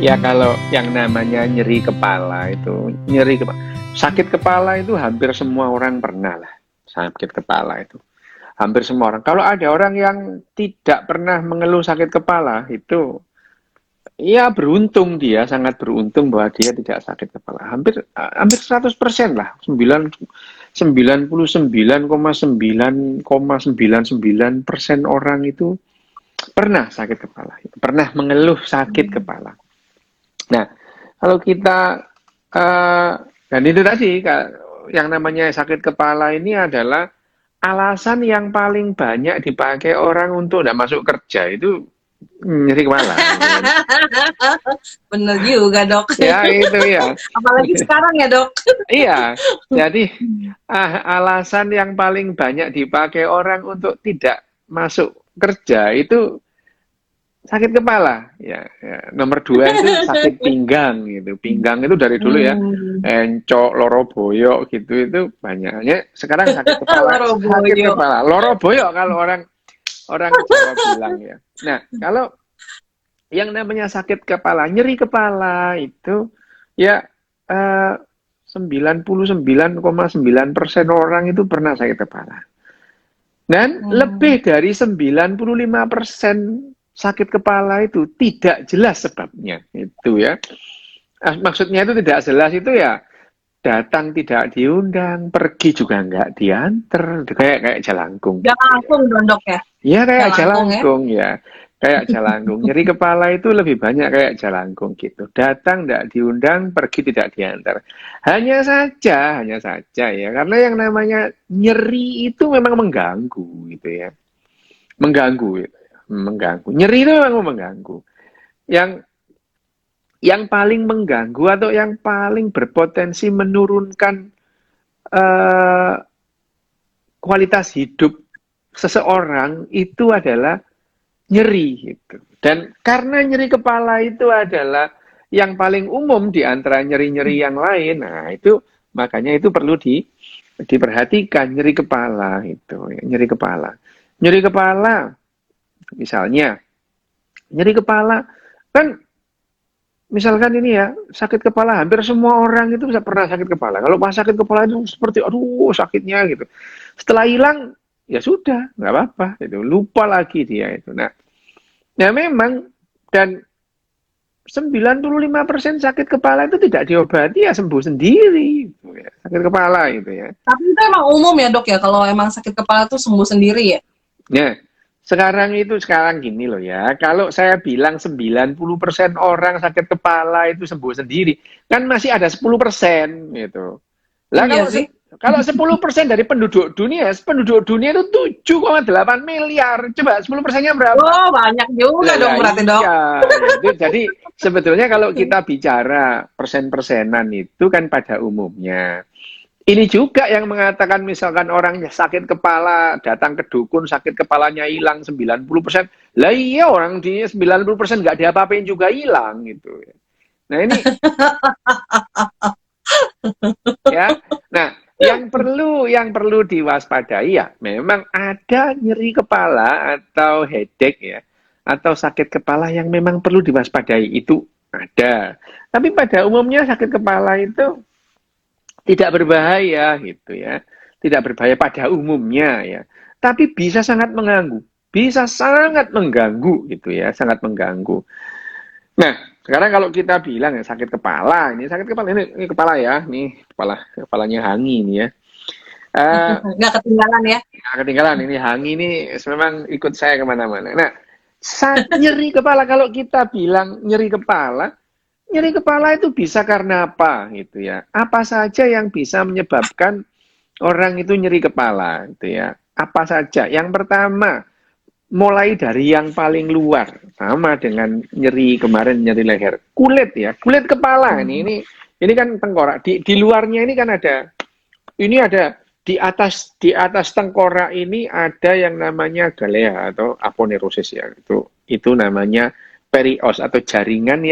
Ya kalau yang namanya nyeri kepala itu, sakit kepala itu hampir semua orang pernah lah, sakit kepala itu. Hampir semua orang. Kalau ada orang yang tidak pernah mengeluh sakit kepala, itu ya beruntung dia, sangat beruntung bahwa dia tidak sakit kepala. Hampir 100% lah, 99,9,9,99% orang itu pernah sakit kepala, pernah mengeluh sakit kepala. Nah, kalau kita dan itu tadi yang namanya sakit kepala ini adalah alasan yang paling banyak dipakai orang untuk tidak masuk kerja itu nyeri kepala. Gitu kan. Bener juga, Dok. Ya itu ya. Apalagi sekarang ya, Dok. Iya. Jadi alasan yang paling banyak dipakai orang untuk tidak masuk kerja itu sakit kepala, ya. Nomor 2 itu sakit pinggang gitu. Pinggang itu dari dulu ya, encok, loro boyok gitu itu banyaknya. Sekarang sakit kepala, loro boyok kalau orang Jawa bilang ya. Nah, kalau yang namanya sakit kepala, nyeri kepala itu ya 99,9% orang itu pernah sakit kepala. Dan lebih dari 95% sakit kepala itu tidak jelas sebabnya, itu ya. Maksudnya itu tidak jelas itu ya datang tidak diundang, pergi juga nggak diantar, kayak jalangkung. Jalangkung dong, Dok ya? Iya kayak Jalangkung ya. Kayak jalangkung. Nyeri kepala itu lebih banyak kayak jalangkung gitu. Datang tidak diundang, pergi tidak diantar. Hanya saja ya. Karena yang namanya nyeri itu memang mengganggu gitu ya. Mengganggu gitu. Mengganggu. Nyeri itu memang mengganggu. Yang paling mengganggu atau yang paling berpotensi menurunkan kualitas hidup seseorang itu adalah nyeri gitu. Dan karena nyeri kepala itu adalah yang paling umum di antara nyeri-nyeri yang lain, nah itu makanya itu perlu diperhatikan nyeri kepala itu, ya, nyeri kepala. Nyeri kepala misalnya, nyeri kepala kan misalkan ini ya, sakit kepala hampir semua orang itu bisa pernah sakit kepala. Kalau pas sakit kepala itu seperti aduh sakitnya gitu. Setelah hilang ya sudah, nggak apa-apa itu. Lupa lagi dia itu. Nah, ya memang dan 95% sakit kepala itu tidak diobati ya sembuh sendiri gitu ya. Sakit kepala gitu ya. Tapi itu emang umum ya, Dok ya, kalau emang sakit kepala tuh sembuh sendiri ya? Nah, sekarang gini loh ya. Kalau saya bilang 90% orang sakit kepala itu sembuh sendiri, kan masih ada 10% gitu. Lah Iya sih. kalau 10% dari penduduk dunia itu 7,8 miliar. Coba 10%-nya berapa? Oh, banyak juga dong berarti, Dok. Iya, itu jadi sebetulnya kalau kita bicara persen-persenan itu kan pada umumnya. Ini juga yang mengatakan misalkan orangnya sakit kepala, datang ke dukun, sakit kepalanya hilang 90%. Lah iya orang di 90% nggak diapa-apain juga hilang gitu. Nah ini ya. Nah, yang perlu diwaspadai ya memang ada nyeri kepala atau headache ya atau sakit kepala yang memang perlu diwaspadai itu ada. Tapi pada umumnya sakit kepala itu tidak berbahaya gitu ya. Tidak berbahaya pada umumnya ya. Tapi bisa sangat mengganggu. Bisa sangat mengganggu gitu ya, sangat mengganggu. Nah, sekarang kalau kita bilang ya sakit kepala, ini sakit kepala ini kepala ya, nih kepalanya Hangi ini ya. Nggak ketinggalan ya? Nggak ketinggalan ini Hangi ini memang ikut saya kemana-mana. Nah, nyeri kepala kalau kita bilang nyeri kepala itu bisa karena apa gitu ya? Apa saja yang bisa menyebabkan orang itu nyeri kepala gitu ya? Apa saja? Yang pertama mulai dari yang paling luar sama dengan nyeri kemarin nyeri leher kulit ya kulit kepala ini kan tengkorak di luarnya ini kan ada di atas tengkorak ini ada yang namanya galea atau aponeurosis ya itu namanya perios atau jaringan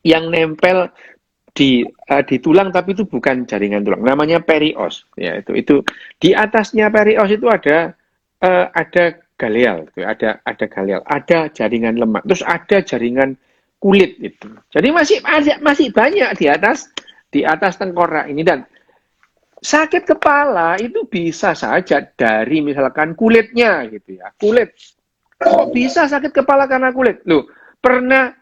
yang nempel di tulang tapi itu bukan jaringan tulang namanya perios ya itu di atasnya perios itu ada galeal, ada galeal, ada jaringan lemak, terus ada jaringan kulit itu. Jadi masih banyak di atas tengkorak ini. Dan sakit kepala itu bisa saja dari misalkan kulitnya gitu ya. Kulit. Kok bisa sakit kepala karena kulit? Loh, pernah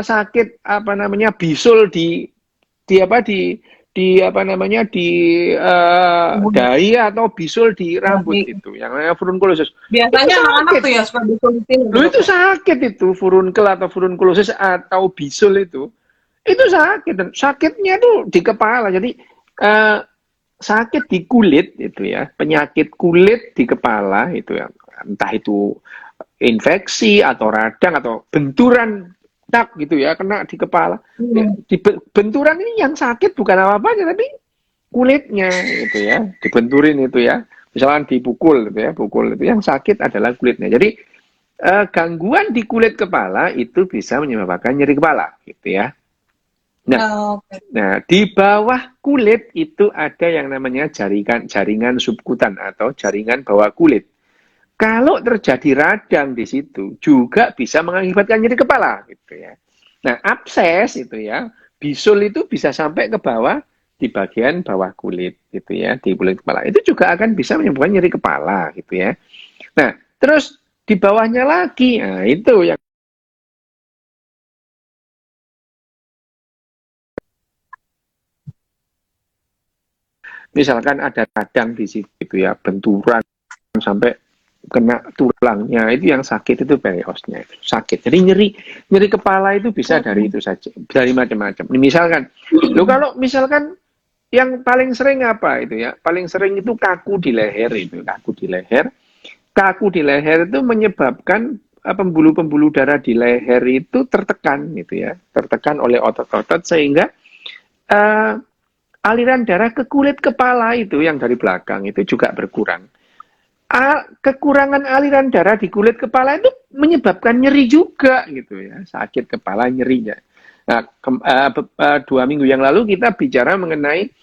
sakit apa namanya bisul di apa di apa namanya di dahi atau bisul di rambut itu yang namanya furunculosis. Biasanya anak-anak tuh ya suka dikulitin. Loh, itu sakit itu furunkel atau furunculosis atau bisul itu sakit, dan sakitnya tuh di kepala. Jadi sakit di kulit itu ya, penyakit kulit di kepala itu ya, entah itu infeksi atau radang atau benturan tak gitu ya, kena di kepala. Di benturan ini yang sakit bukan apa-apanya tapi kulitnya gitu ya, dibenturin itu ya. Misalkan dipukul gitu ya, pukul itu yang sakit adalah kulitnya. Jadi gangguan di kulit kepala itu bisa menyebabkan nyeri kepala gitu ya. Nah, di bawah kulit itu ada yang namanya jaringan subkutan atau jaringan bawah kulit. Kalau terjadi radang di situ juga bisa mengakibatkan nyeri kepala gitu ya. Nah, abses itu ya, bisul itu bisa sampai ke bawah di bagian bawah kulit gitu ya, di kulit kepala. Itu juga akan bisa menyebabkan nyeri kepala gitu ya. Nah, terus di bawahnya lagi, nah itu yang misalkan ada radang di situ ya, benturan sampai kena tulangnya, itu yang sakit itu periosnya itu sakit. Jadi nyeri kepala itu bisa dari itu saja, dari macam-macam. Misalkan, kalau misalkan yang paling sering apa itu ya? Paling sering itu kaku di leher itu, kaku di leher. Kaku di leher itu menyebabkan pembuluh-pembuluh darah di leher itu tertekan gitu ya, tertekan oleh otot-otot sehingga aliran darah ke kulit kepala itu yang dari belakang itu juga berkurang. Kekurangan aliran darah di kulit kepala itu menyebabkan nyeri juga gitu ya, sakit kepala nyerinya. Nah, 2 minggu yang lalu kita bicara mengenai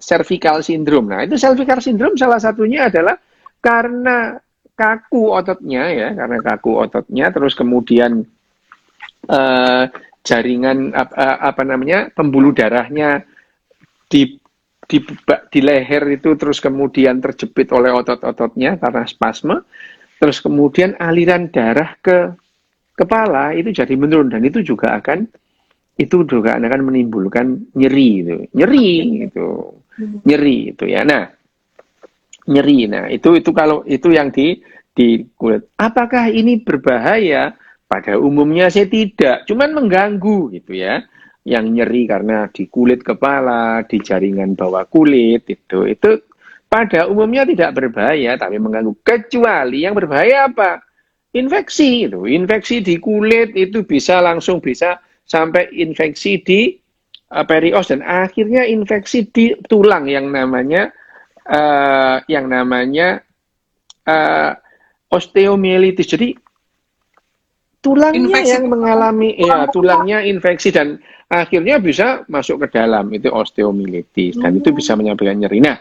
cervical syndrome. Nah, itu cervical syndrome salah satunya adalah karena kaku ototnya ya, karena kaku ototnya, terus kemudian jaringan apa namanya pembuluh darahnya di leher itu terus kemudian terjepit oleh otot-ototnya karena spasme, terus kemudian aliran darah ke kepala itu jadi menurun, dan itu juga akan menimbulkan nyeri itu ya. Nah, nyeri, nah itu kalau itu yang di kulit. Apakah ini berbahaya? Pada umumnya saya tidak, cuman mengganggu gitu ya. Yang nyeri karena di kulit kepala, di jaringan bawah kulit itu pada umumnya tidak berbahaya tapi mengganggu. Kecuali yang berbahaya apa? Infeksi itu. Infeksi di kulit itu bisa sampai infeksi di perios, dan akhirnya infeksi di tulang yang namanya osteomielitis. Jadi tulangnya infeksi yang mengalami tulangnya infeksi dan akhirnya bisa masuk ke dalam, itu osteomielitis, dan itu bisa menyebabkan nyeri. Nah,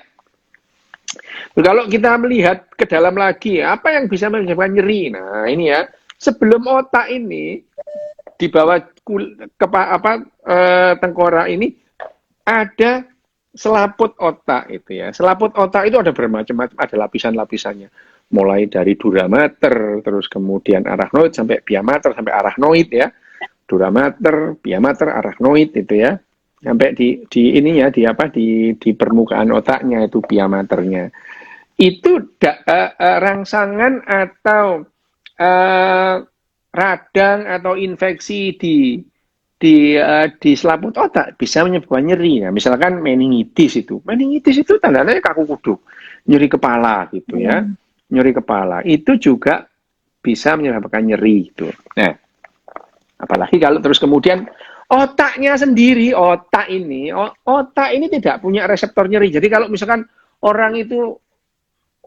kalau kita melihat ke dalam lagi, apa yang bisa menyebabkan nyeri? Nah, ini ya, sebelum otak ini di bawah tengkorak ini ada selaput otak itu ya. Selaput otak itu ada bermacam-macam, ada lapisan-lapisannya. Mulai dari dura mater, terus kemudian arachnoid sampai pia mater sampai arachnoid ya. Dura mater, pia mater, arachnoid itu ya. Sampai di ininya di permukaan otaknya itu pia maternya. Itu rangsangan atau radang atau infeksi di selaput otak bisa menyebabkan nyeri. Nah, misalkan meningitis itu tandanya kaku kuduk, nyeri kepala gitu ya. Nyeri kepala itu juga bisa menyebabkan nyeri itu. Nah, apalagi kalau terus kemudian otaknya sendiri, otak ini tidak punya reseptor nyeri. Jadi kalau misalkan orang itu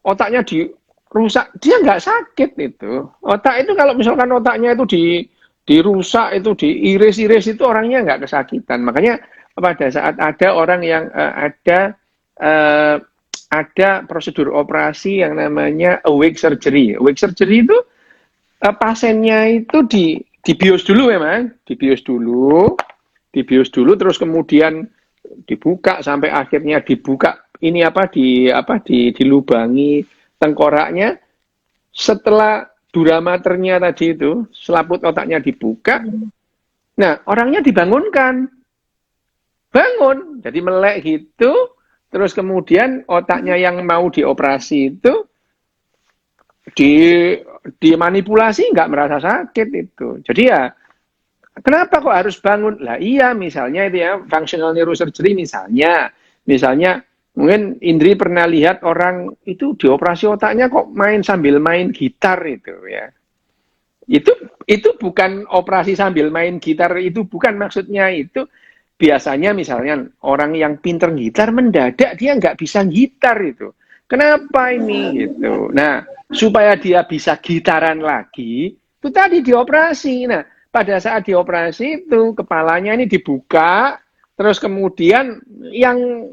otaknya dirusak, dia nggak sakit itu. Otak itu kalau misalkan otaknya itu dirusak, itu diiris-iris, itu orangnya nggak kesakitan. Makanya pada saat ada orang yang ada prosedur operasi yang namanya awake surgery. Awake surgery itu pasiennya itu dibius dulu memang, dibius dulu, terus kemudian dibuka sampai akhirnya dibuka ini dilubangi tengkoraknya. Setelah dura maternya tadi itu, selaput otaknya dibuka, nah orangnya dibangunkan, bangun, jadi melek gitu, terus kemudian otaknya yang mau dioperasi itu dimanipulasi, nggak merasa sakit itu. Jadi ya, kenapa kok harus bangun? Lah iya, misalnya itu ya, functional neurosurgery misalnya mungkin Indri pernah lihat orang itu dioperasi otaknya kok main sambil main gitar itu ya. Itu bukan operasi sambil main gitar, itu bukan maksudnya itu. Biasanya misalnya orang yang pinter gitar mendadak dia nggak bisa gitar itu. Kenapa ini gitu? Nah, supaya dia bisa gitaran lagi, itu tadi dioperasi. Nah, pada saat dioperasi itu kepalanya ini dibuka, terus kemudian yang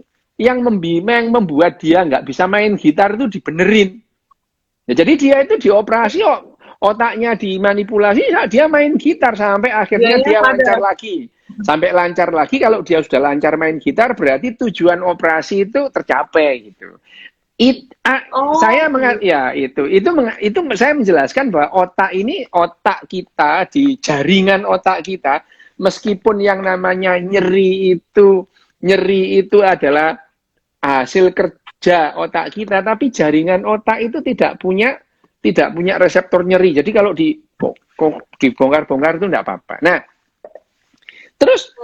membuat dia nggak bisa main gitar itu dibenerin. Ya, jadi dia itu dioperasi, otaknya dimanipulasi, dia main gitar sampai akhirnya dia lancar lagi. Sampai lancar lagi, kalau dia sudah lancar main gitar, berarti tujuan operasi itu tercapai gitu. Saya itu saya menjelaskan bahwa otak kita di jaringan otak kita, meskipun yang namanya nyeri itu adalah hasil kerja otak kita, tapi jaringan otak itu tidak punya reseptor nyeri. Jadi kalau dibongkar-bongkar itu tidak apa-apa. Nah, terus,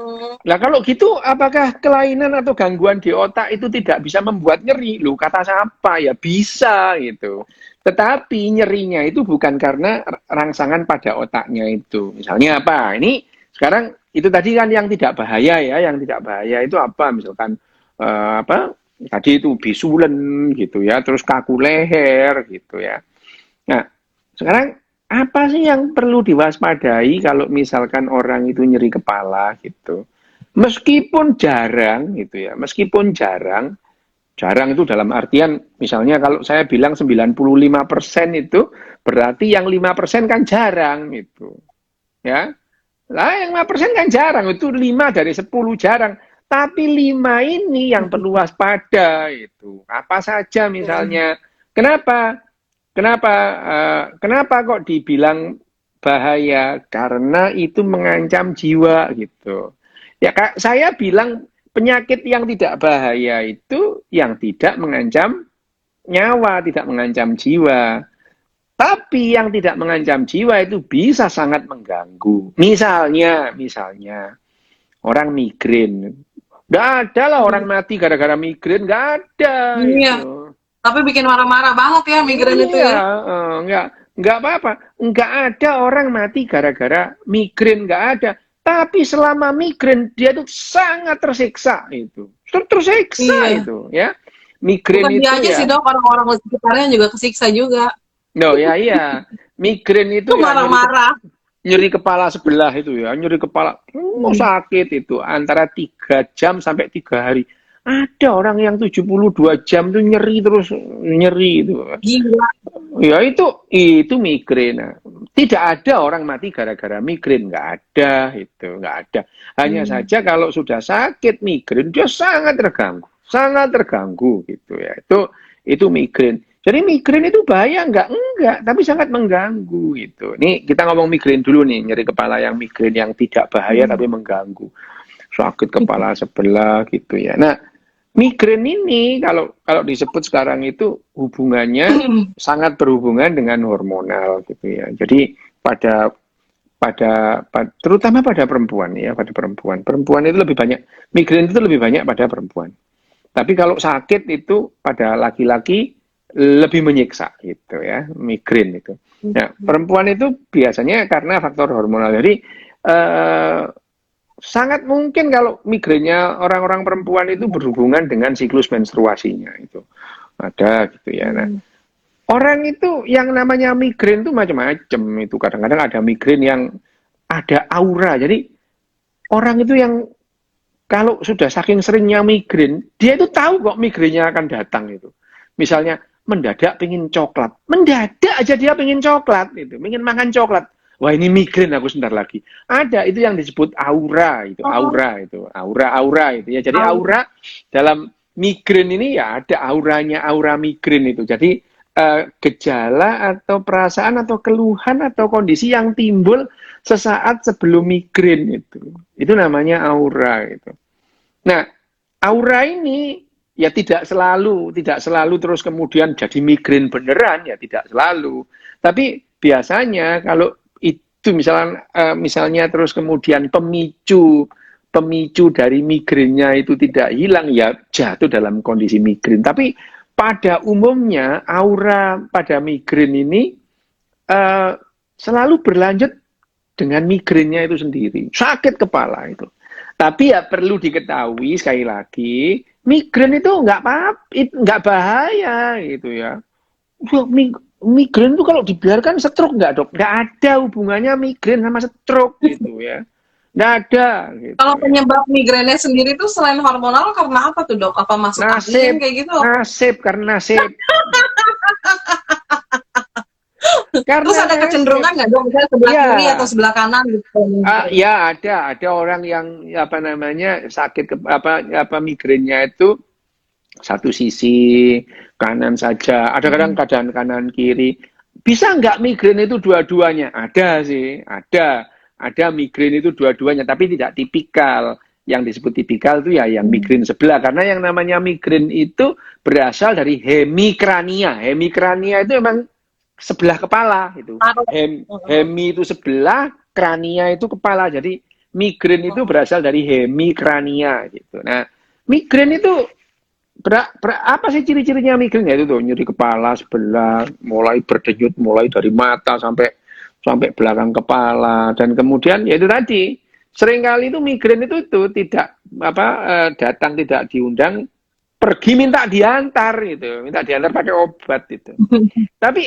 lah kalau gitu apakah kelainan atau gangguan di otak itu tidak bisa membuat nyeri? Loh, kata siapa? Ya bisa gitu. Tetapi nyerinya itu bukan karena rangsangan pada otaknya itu. Misalnya apa? Ini sekarang itu tadi kan yang tidak bahaya ya, yang tidak bahaya itu apa? Misalkan tadi itu bisulen gitu ya, terus kaku leher gitu ya. Nah, sekarang apa sih yang perlu diwaspadai kalau misalkan orang itu nyeri kepala gitu? Meskipun jarang gitu ya, meskipun jarang itu dalam artian misalnya kalau saya bilang 95% itu berarti yang 5% kan jarang gitu. Ya. Lah yang 5% kan jarang, itu 5 dari 10 jarang. Tapi 5 ini yang perlu waspada itu. Apa saja misalnya. Kenapa? Kenapa kok dibilang bahaya? Karena itu mengancam jiwa gitu. Ya, saya bilang penyakit yang tidak bahaya itu yang tidak mengancam nyawa, tidak mengancam jiwa. Tapi yang tidak mengancam jiwa itu bisa sangat mengganggu. Misalnya orang migrain. Nggak ada lah orang mati gara-gara migrain, nggak ada. Iya. Gitu. Tapi bikin marah-marah banget ya migrain itu ya. Nggak apa-apa. Nggak ada orang mati gara-gara migrain, nggak ada. Tapi selama migrain dia tuh sangat tersiksa itu. Tersiksa itu ya. Migrain bukan itu dia aja ya. sih dok, orang-orang sekitarnya juga kesiksa juga. No, ya. Migrain itu ya marah-marah. Nyeri kepala sebelah itu ya, nyeri kepala sakit itu antara 3 jam sampai 3 hari. Ada orang yang 72 jam tuh nyeri terus itu. Gila. Ya itu migrain. Tidak ada orang mati gara-gara migrain, nggak ada itu, nggak ada. Hanya saja kalau sudah sakit migrain dia sangat terganggu gitu ya. Itu migrain. Jadi migrain itu bahaya enggak, tapi sangat mengganggu gitu. Nih kita ngomong migrain dulu nih, nyeri kepala yang migrain yang tidak bahaya tapi mengganggu. Sakit kepala sebelah gitu ya. Nah, migrain ini kalau disebut sekarang itu hubungannya sangat berhubungan dengan hormonal gitu ya. Jadi terutama pada perempuan ya, pada perempuan. Perempuan itu lebih banyak, migrain itu lebih banyak pada perempuan. Tapi kalau sakit itu pada laki-laki lebih menyiksa gitu ya, migrain itu. Nah, perempuan itu biasanya karena faktor hormonal. Jadi sangat mungkin kalau migrainnya orang-orang perempuan itu berhubungan dengan siklus menstruasinya itu. Ada gitu ya. Nah, orang itu yang namanya migrain itu macam-macam itu. Kadang-kadang ada migrain yang ada aura. Jadi orang itu yang kalau sudah saking seringnya migrain, dia itu tahu kok migrainnya akan datang itu. Misalnya mendadak pengen coklat. Mendadak aja dia pengen coklat, itu, pengen makan coklat. Wah ini migrain aku sebentar lagi. Ada itu yang disebut aura, itu aura itu ya. Jadi aura dalam migrain ini ya ada auranya, aura migrain itu. Jadi gejala atau perasaan atau keluhan atau kondisi yang timbul sesaat sebelum migrain itu namanya aura itu. Nah aura ini ya tidak selalu terus kemudian jadi migrain beneran ya, tidak selalu. Tapi biasanya kalau itu misalnya terus kemudian pemicu dari migrainnya itu tidak hilang ya jatuh dalam kondisi migrain. Tapi pada umumnya aura pada migrain ini selalu berlanjut dengan migrainnya itu sendiri, sakit kepala itu. Tapi ya perlu diketahui sekali lagi, migrain itu nggak bahaya gitu ya. Migrain itu kalau dibiarkan stroke nggak dok? Nggak ada hubungannya migrain sama stroke gitu ya. Nggak ada. Gitu, kalau penyebab migrainnya sendiri tuh selain hormonal karena apa tuh dok? Apa masuk angin kayak gitu? Karena nasib. Terus ada kecenderungan nggak dok? Misalnya sebelah kiri atau sebelah kanan gitu? Ya ada orang yang sakit migrainnya itu satu sisi kanan saja, ada kadang kanan kiri. Bisa nggak migrain itu dua-duanya? Ada sih, ada migrain itu dua-duanya, tapi tidak tipikal. Yang disebut tipikal itu ya yang migrain sebelah, karena yang namanya migrain itu berasal dari hemikrania. Hemikrania itu memang sebelah kepala itu. Hemi itu sebelah, krania itu kepala. Jadi migrain itu berasal dari hemikrania gitu. Nah, migrain itu apa sih ciri-cirinya migrain? Ya itu tuh nyeri kepala sebelah, mulai berdenyut mulai dari mata sampai belakang kepala, dan kemudian ya itu tadi seringkali itu migrain itu tidak datang tidak diundang, pergi minta diantar pakai obat itu. Tapi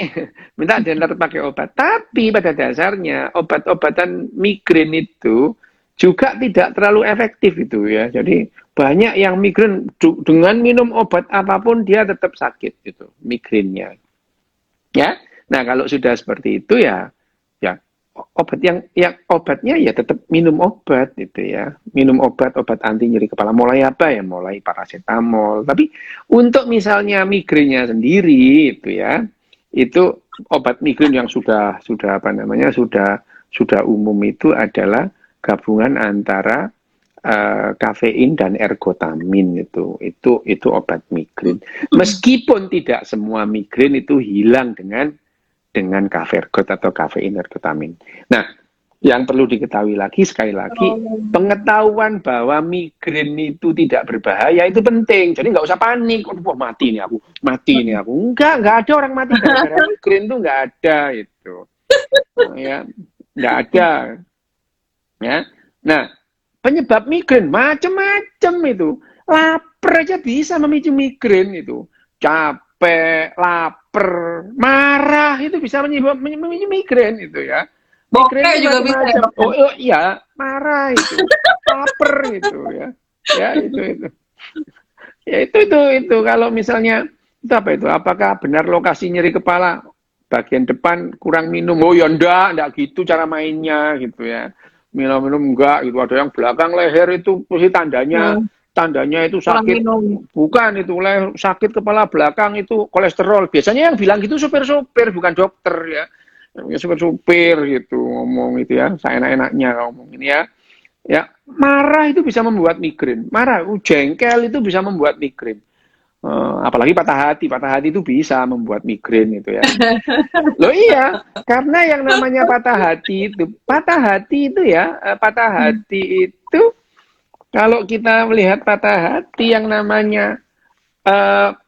minta diantar pakai obat. Tapi pada dasarnya obat-obatan migrain itu juga tidak terlalu efektif itu ya. Jadi banyak yang migrain dengan minum obat apapun dia tetap sakit gitu migrainnya. Ya. Nah, kalau sudah seperti itu ya obatnya ya tetap minum obat gitu ya. Minum obat anti nyeri kepala. Mulai apa ya? Mulai paracetamol. Tapi untuk misalnya migrainnya sendiri itu ya, itu obat migrain yang sudah umum itu adalah gabungan antara kafein dan ergotamin itu obat migrain. Meskipun tidak semua migrain itu hilang dengan kafergot atau kafein ergotamin. Nah, yang perlu diketahui sekali lagi, pengetahuan bahwa migrain itu tidak berbahaya itu penting. Jadi nggak usah panik, mati nih aku. Enggak ada orang mati gara-gara migrain itu nggak ada itu. Ya, nggak ada. Ya. Nah, penyebab migrain macam-macam itu. Lapar aja bisa memicu migrain itu. Capek, lapar, marah itu bisa memicu migrain itu ya. Migrain juga bisa. Iya, marah itu, lapar itu ya. Ya itu. Ya itu kalau misalnya itu apa itu? Apakah benar lokasi nyeri kepala bagian depan kurang minum? Oh ya enggak gitu cara mainnya gitu ya. Minum enggak gitu, ada yang belakang leher itu pasti tandanya itu sakit, bukan itu sakit kepala belakang itu kolesterol. Biasanya yang bilang gitu supir bukan dokter ya, supir gitu ngomong itu ya, saya enak-enaknya ngomong ini ya marah itu bisa membuat migrain, jengkel itu bisa membuat migrain. Apalagi patah hati itu bisa membuat migrain itu ya. Loh iya, karena yang namanya patah hati itu kalau kita melihat patah hati yang namanya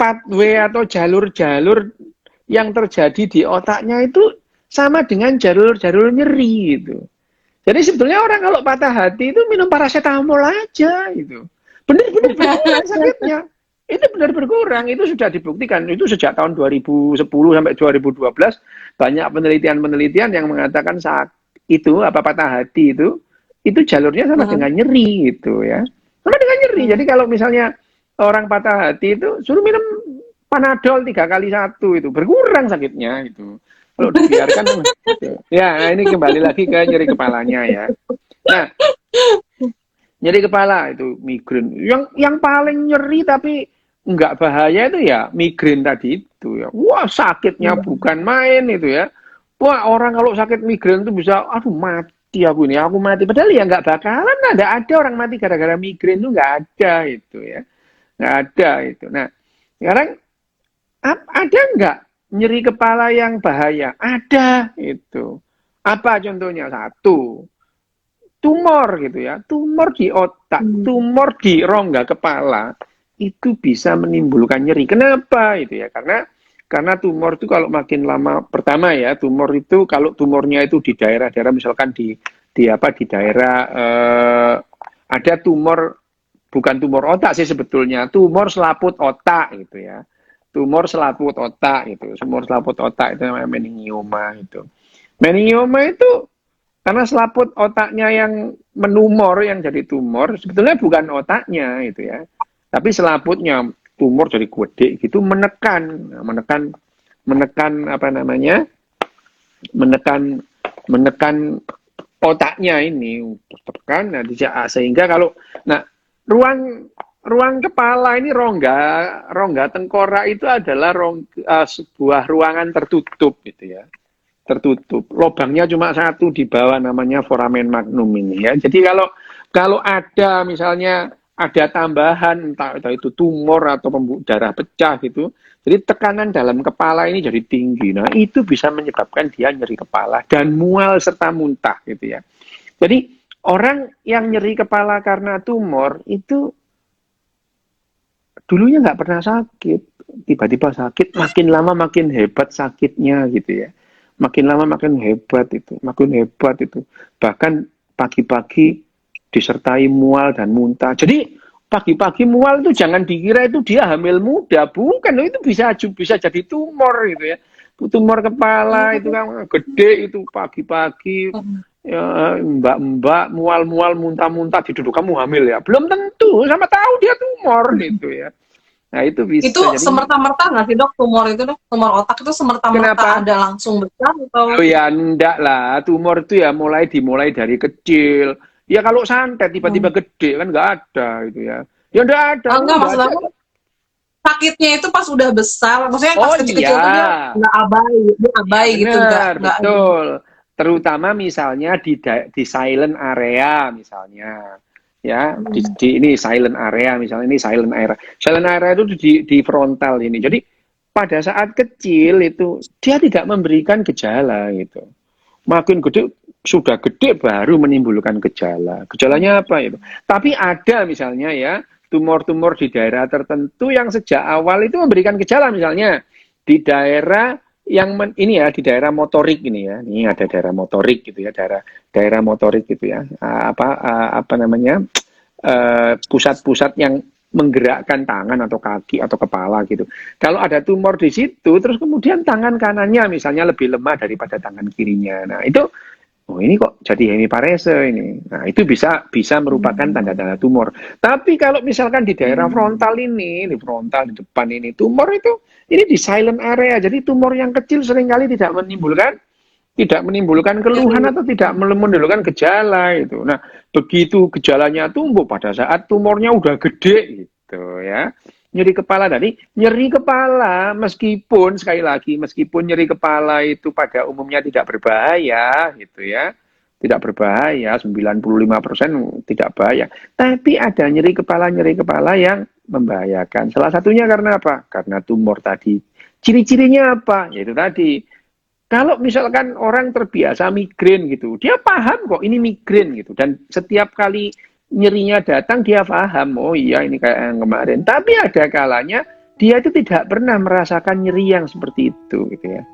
pathway atau jalur-jalur yang terjadi di otaknya itu sama dengan jalur-jalur nyeri gitu. Jadi sebetulnya orang kalau patah hati itu minum paracetamol aja gitu. Benar-benar berkurang sakitnya. Itu benar berkurang, itu sudah dibuktikan. Itu sejak tahun 2010 sampai 2012 banyak penelitian yang mengatakan patah hati itu jalurnya sama dengan nyeri gitu ya. Sama dengan nyeri. Jadi kalau misalnya orang patah hati itu suruh minum Panadol 3 kali 1 itu berkurang sakitnya itu. Kalau dibiarkan gitu. Ya, nah ini kembali lagi ke nyeri kepalanya ya. Nah, nyeri kepala itu migrain. Yang paling nyeri tapi nggak bahaya itu ya migrain tadi itu ya. Wah, sakitnya bukan main itu ya. Wah, orang kalau sakit migrain itu bisa, aduh mati aku ini, aku mati. Padahal ya nggak bakalan, ada orang mati gara-gara migrain itu nggak ada itu ya. Nggak ada itu. Nah, sekarang ada nggak nyeri kepala yang bahaya? Ada itu. Apa contohnya? Satu, tumor gitu ya. Tumor di otak, tumor di rongga kepala itu bisa menimbulkan nyeri. Kenapa itu ya? Karena tumor itu kalau makin lama, pertama ya, tumor itu kalau tumornya itu di daerah-daerah misalkan di daerah ada tumor, bukan tumor otak sih sebetulnya, tumor selaput otak gitu ya. Tumor selaput otak itu, tumor selaput otak itu namanya meningioma itu. Meningioma itu karena selaput otaknya yang menumor, yang jadi tumor, sebetulnya bukan otaknya itu ya. Tapi selaputnya tumor jadi gede gitu menekan apa namanya? menekan otaknya ini tertekan, nah, sehingga kalau nah ruang ruang kepala ini, rongga tengkorak itu adalah sebuah ruangan tertutup gitu ya, tertutup, lubangnya cuma satu di bawah, namanya foramen magnum ini ya. Jadi kalau kalau ada misalnya ada tambahan entah itu tumor atau darah pecah gitu, jadi tekanan dalam kepala ini jadi tinggi. Nah, itu bisa menyebabkan dia nyeri kepala dan mual serta muntah gitu ya. Jadi orang yang nyeri kepala karena tumor itu dulunya nggak pernah sakit, tiba-tiba sakit, makin lama makin hebat sakitnya gitu ya. Makin lama makin hebat itu. Bahkan pagi-pagi disertai mual dan muntah. Jadi pagi-pagi mual itu jangan dikira itu dia hamil muda, bukan, itu bisa jadi tumor gitu ya. Tumor kepala itu kan gede itu pagi-pagi, ya, mbak-mbak mual-mual muntah-muntah diduduk, kamu hamil ya, belum tentu, sama tahu dia tumor gitu ya. Nah itu Itu bisa jadi. semerta-merta nggak sih dok, tumor itu dok, tumor otak itu semerta-merta Kenapa? ada langsung besar Oh atau? ya enggak lah, tumor itu ya dimulai dari kecil. Ya kalau santet tiba-tiba gede kan nggak ada itu ya. Ya Enggak, enggak maksud ada. aku sakitnya itu pas udah besar, maksudnya pas Oh kecil-kecil tuh dia iya, nggak abai, dia iya abai gitu, benar, nggak ini. betul. Terutama misalnya di silent area misalnya. Ya, ini silent area misalnya, ini silent area. Silent area itu di frontal ini. Jadi pada saat kecil itu dia tidak memberikan gejala gitu. Makin gede, sudah gede baru menimbulkan gejala. Gejalanya apa itu? Tapi ada misalnya ya, tumor-tumor di daerah tertentu yang sejak awal itu memberikan gejala, misalnya di daerah ini ya, di daerah motorik ini ya. Ini ada daerah motorik gitu ya, daerah daerah motorik gitu ya. Apa namanya? Pusat-pusat yang menggerakkan tangan atau kaki atau kepala gitu. Kalau ada tumor di situ, terus kemudian tangan kanannya misalnya lebih lemah daripada tangan kirinya. Nah, itu oh ini kok jadi hemiparese ini. Nah, itu bisa merupakan tanda-tanda tumor. Tapi kalau misalkan di daerah frontal ini, di frontal di depan ini tumor itu, ini di silent area. Jadi tumor yang kecil seringkali tidak menimbulkan keluhan Jadi atau tidak menimbulkan gejala itu. Nah, begitu gejalanya tumbuh pada saat tumornya udah gede gitu ya. Nyeri kepala tadi, nyeri kepala meskipun sekali lagi, meskipun nyeri kepala itu pada umumnya tidak berbahaya gitu ya. Tidak berbahaya, 95% tidak bahaya. Tapi ada nyeri kepala yang membahayakan. Salah satunya karena apa? Karena tumor tadi. Ciri-cirinya apa? Yaitu tadi, kalau misalkan orang terbiasa migrain gitu, dia paham kok ini migrain gitu. Dan setiap kali nyerinya datang, dia paham, oh iya ini kayak yang kemarin. Tapi ada kalanya, dia itu tidak pernah merasakan nyeri yang seperti itu gitu ya.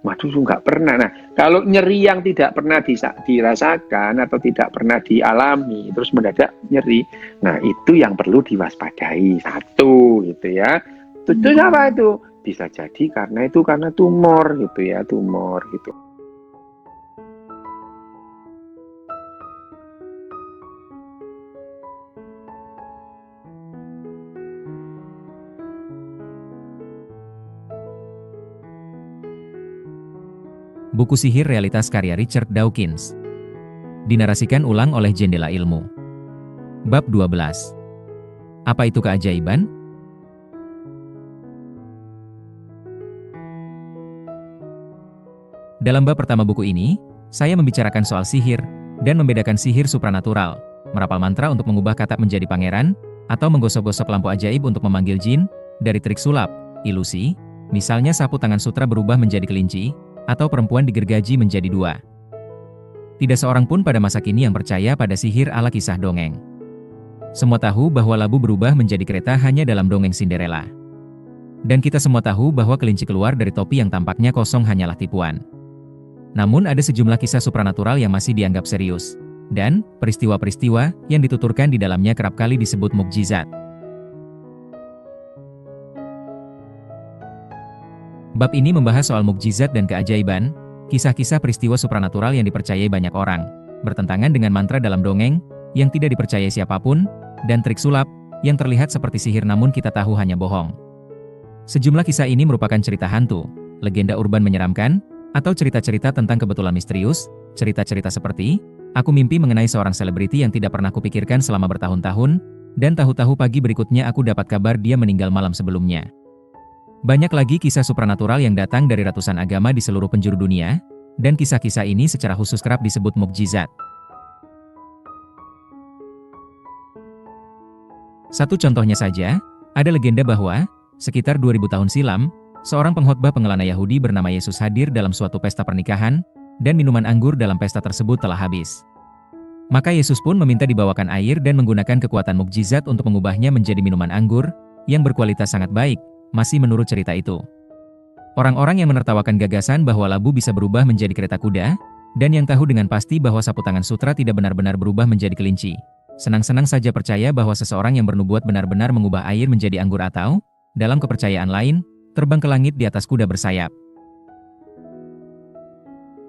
Waduh, nggak pernah. Nah, kalau nyeri yang tidak pernah dirasakan atau tidak pernah dialami, terus mendadak nyeri, nah itu yang perlu diwaspadai. Satu gitu ya. Itu apa itu? Bisa jadi karena tumor gitu ya, tumor gitu. Buku Sihir Realitas karya Richard Dawkins. Dinarasikan ulang oleh Jendela Ilmu. Bab 12. Apa itu keajaiban? Dalam bab pertama buku ini, saya membicarakan soal sihir, dan membedakan sihir supranatural, merapal mantra untuk mengubah katak menjadi pangeran, atau menggosok-gosok lampu ajaib untuk memanggil jin, dari trik sulap, ilusi, misalnya sapu tangan sutra berubah menjadi kelinci, atau perempuan digergaji menjadi dua. Tidak seorang pun pada masa kini yang percaya pada sihir ala kisah dongeng. Semua tahu bahwa labu berubah menjadi kereta hanya dalam dongeng Cinderella. Dan kita semua tahu bahwa kelinci keluar dari topi yang tampaknya kosong hanyalah tipuan. Namun ada sejumlah kisah supranatural yang masih dianggap serius. Dan, peristiwa-peristiwa yang dituturkan di dalamnya kerap kali disebut mukjizat. Bab ini membahas soal mukjizat dan keajaiban, kisah-kisah peristiwa supranatural yang dipercayai banyak orang, bertentangan dengan mantra dalam dongeng, yang tidak dipercayai siapapun, dan trik sulap, yang terlihat seperti sihir namun kita tahu hanya bohong. Sejumlah kisah ini merupakan cerita hantu, legenda urban menyeramkan, atau cerita-cerita tentang kebetulan misterius, cerita-cerita seperti, aku mimpi mengenai seorang selebriti yang tidak pernah kupikirkan selama bertahun-tahun, dan tahu-tahu pagi berikutnya aku dapat kabar dia meninggal malam sebelumnya. Banyak lagi kisah supranatural yang datang dari ratusan agama di seluruh penjuru dunia, dan kisah-kisah ini secara khusus kerap disebut mukjizat. Satu contohnya saja, ada legenda bahwa, sekitar 2000 tahun silam, seorang pengkhotbah pengelana Yahudi bernama Yesus hadir dalam suatu pesta pernikahan, dan minuman anggur dalam pesta tersebut telah habis. Maka Yesus pun meminta dibawakan air dan menggunakan kekuatan mukjizat untuk mengubahnya menjadi minuman anggur, yang berkualitas sangat baik, masih menurut cerita itu. Orang-orang yang menertawakan gagasan bahwa labu bisa berubah menjadi kereta kuda, dan yang tahu dengan pasti bahwa sapu tangan sutra tidak benar-benar berubah menjadi kelinci, senang-senang saja percaya bahwa seseorang yang bernubuat benar-benar mengubah air menjadi anggur atau, dalam kepercayaan lain, terbang ke langit di atas kuda bersayap.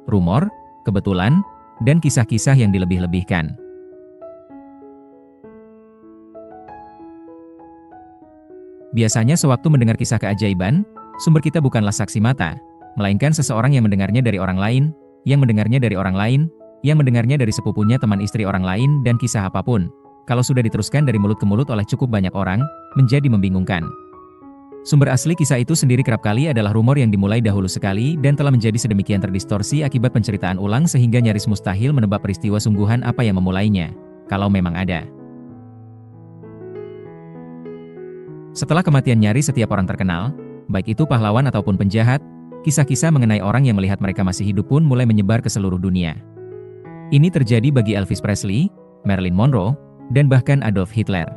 Rumor, kebetulan, dan kisah-kisah yang dilebih-lebihkan. Biasanya sewaktu mendengar kisah keajaiban, sumber kita bukanlah saksi mata, melainkan seseorang yang mendengarnya dari orang lain, yang mendengarnya dari orang lain, yang mendengarnya dari sepupunya teman istri orang lain dan kisah apapun. Kalau sudah diteruskan dari mulut ke mulut oleh cukup banyak orang, menjadi membingungkan. Sumber asli kisah itu sendiri kerap kali adalah rumor yang dimulai dahulu sekali dan telah menjadi sedemikian terdistorsi akibat penceritaan ulang sehingga nyaris mustahil menebak peristiwa sungguhan apa yang memulainya, kalau memang ada. Setelah kematian nyaris setiap orang terkenal, baik itu pahlawan ataupun penjahat, kisah-kisah mengenai orang yang melihat mereka masih hidup pun mulai menyebar ke seluruh dunia. Ini terjadi bagi Elvis Presley, Marilyn Monroe, dan bahkan Adolf Hitler.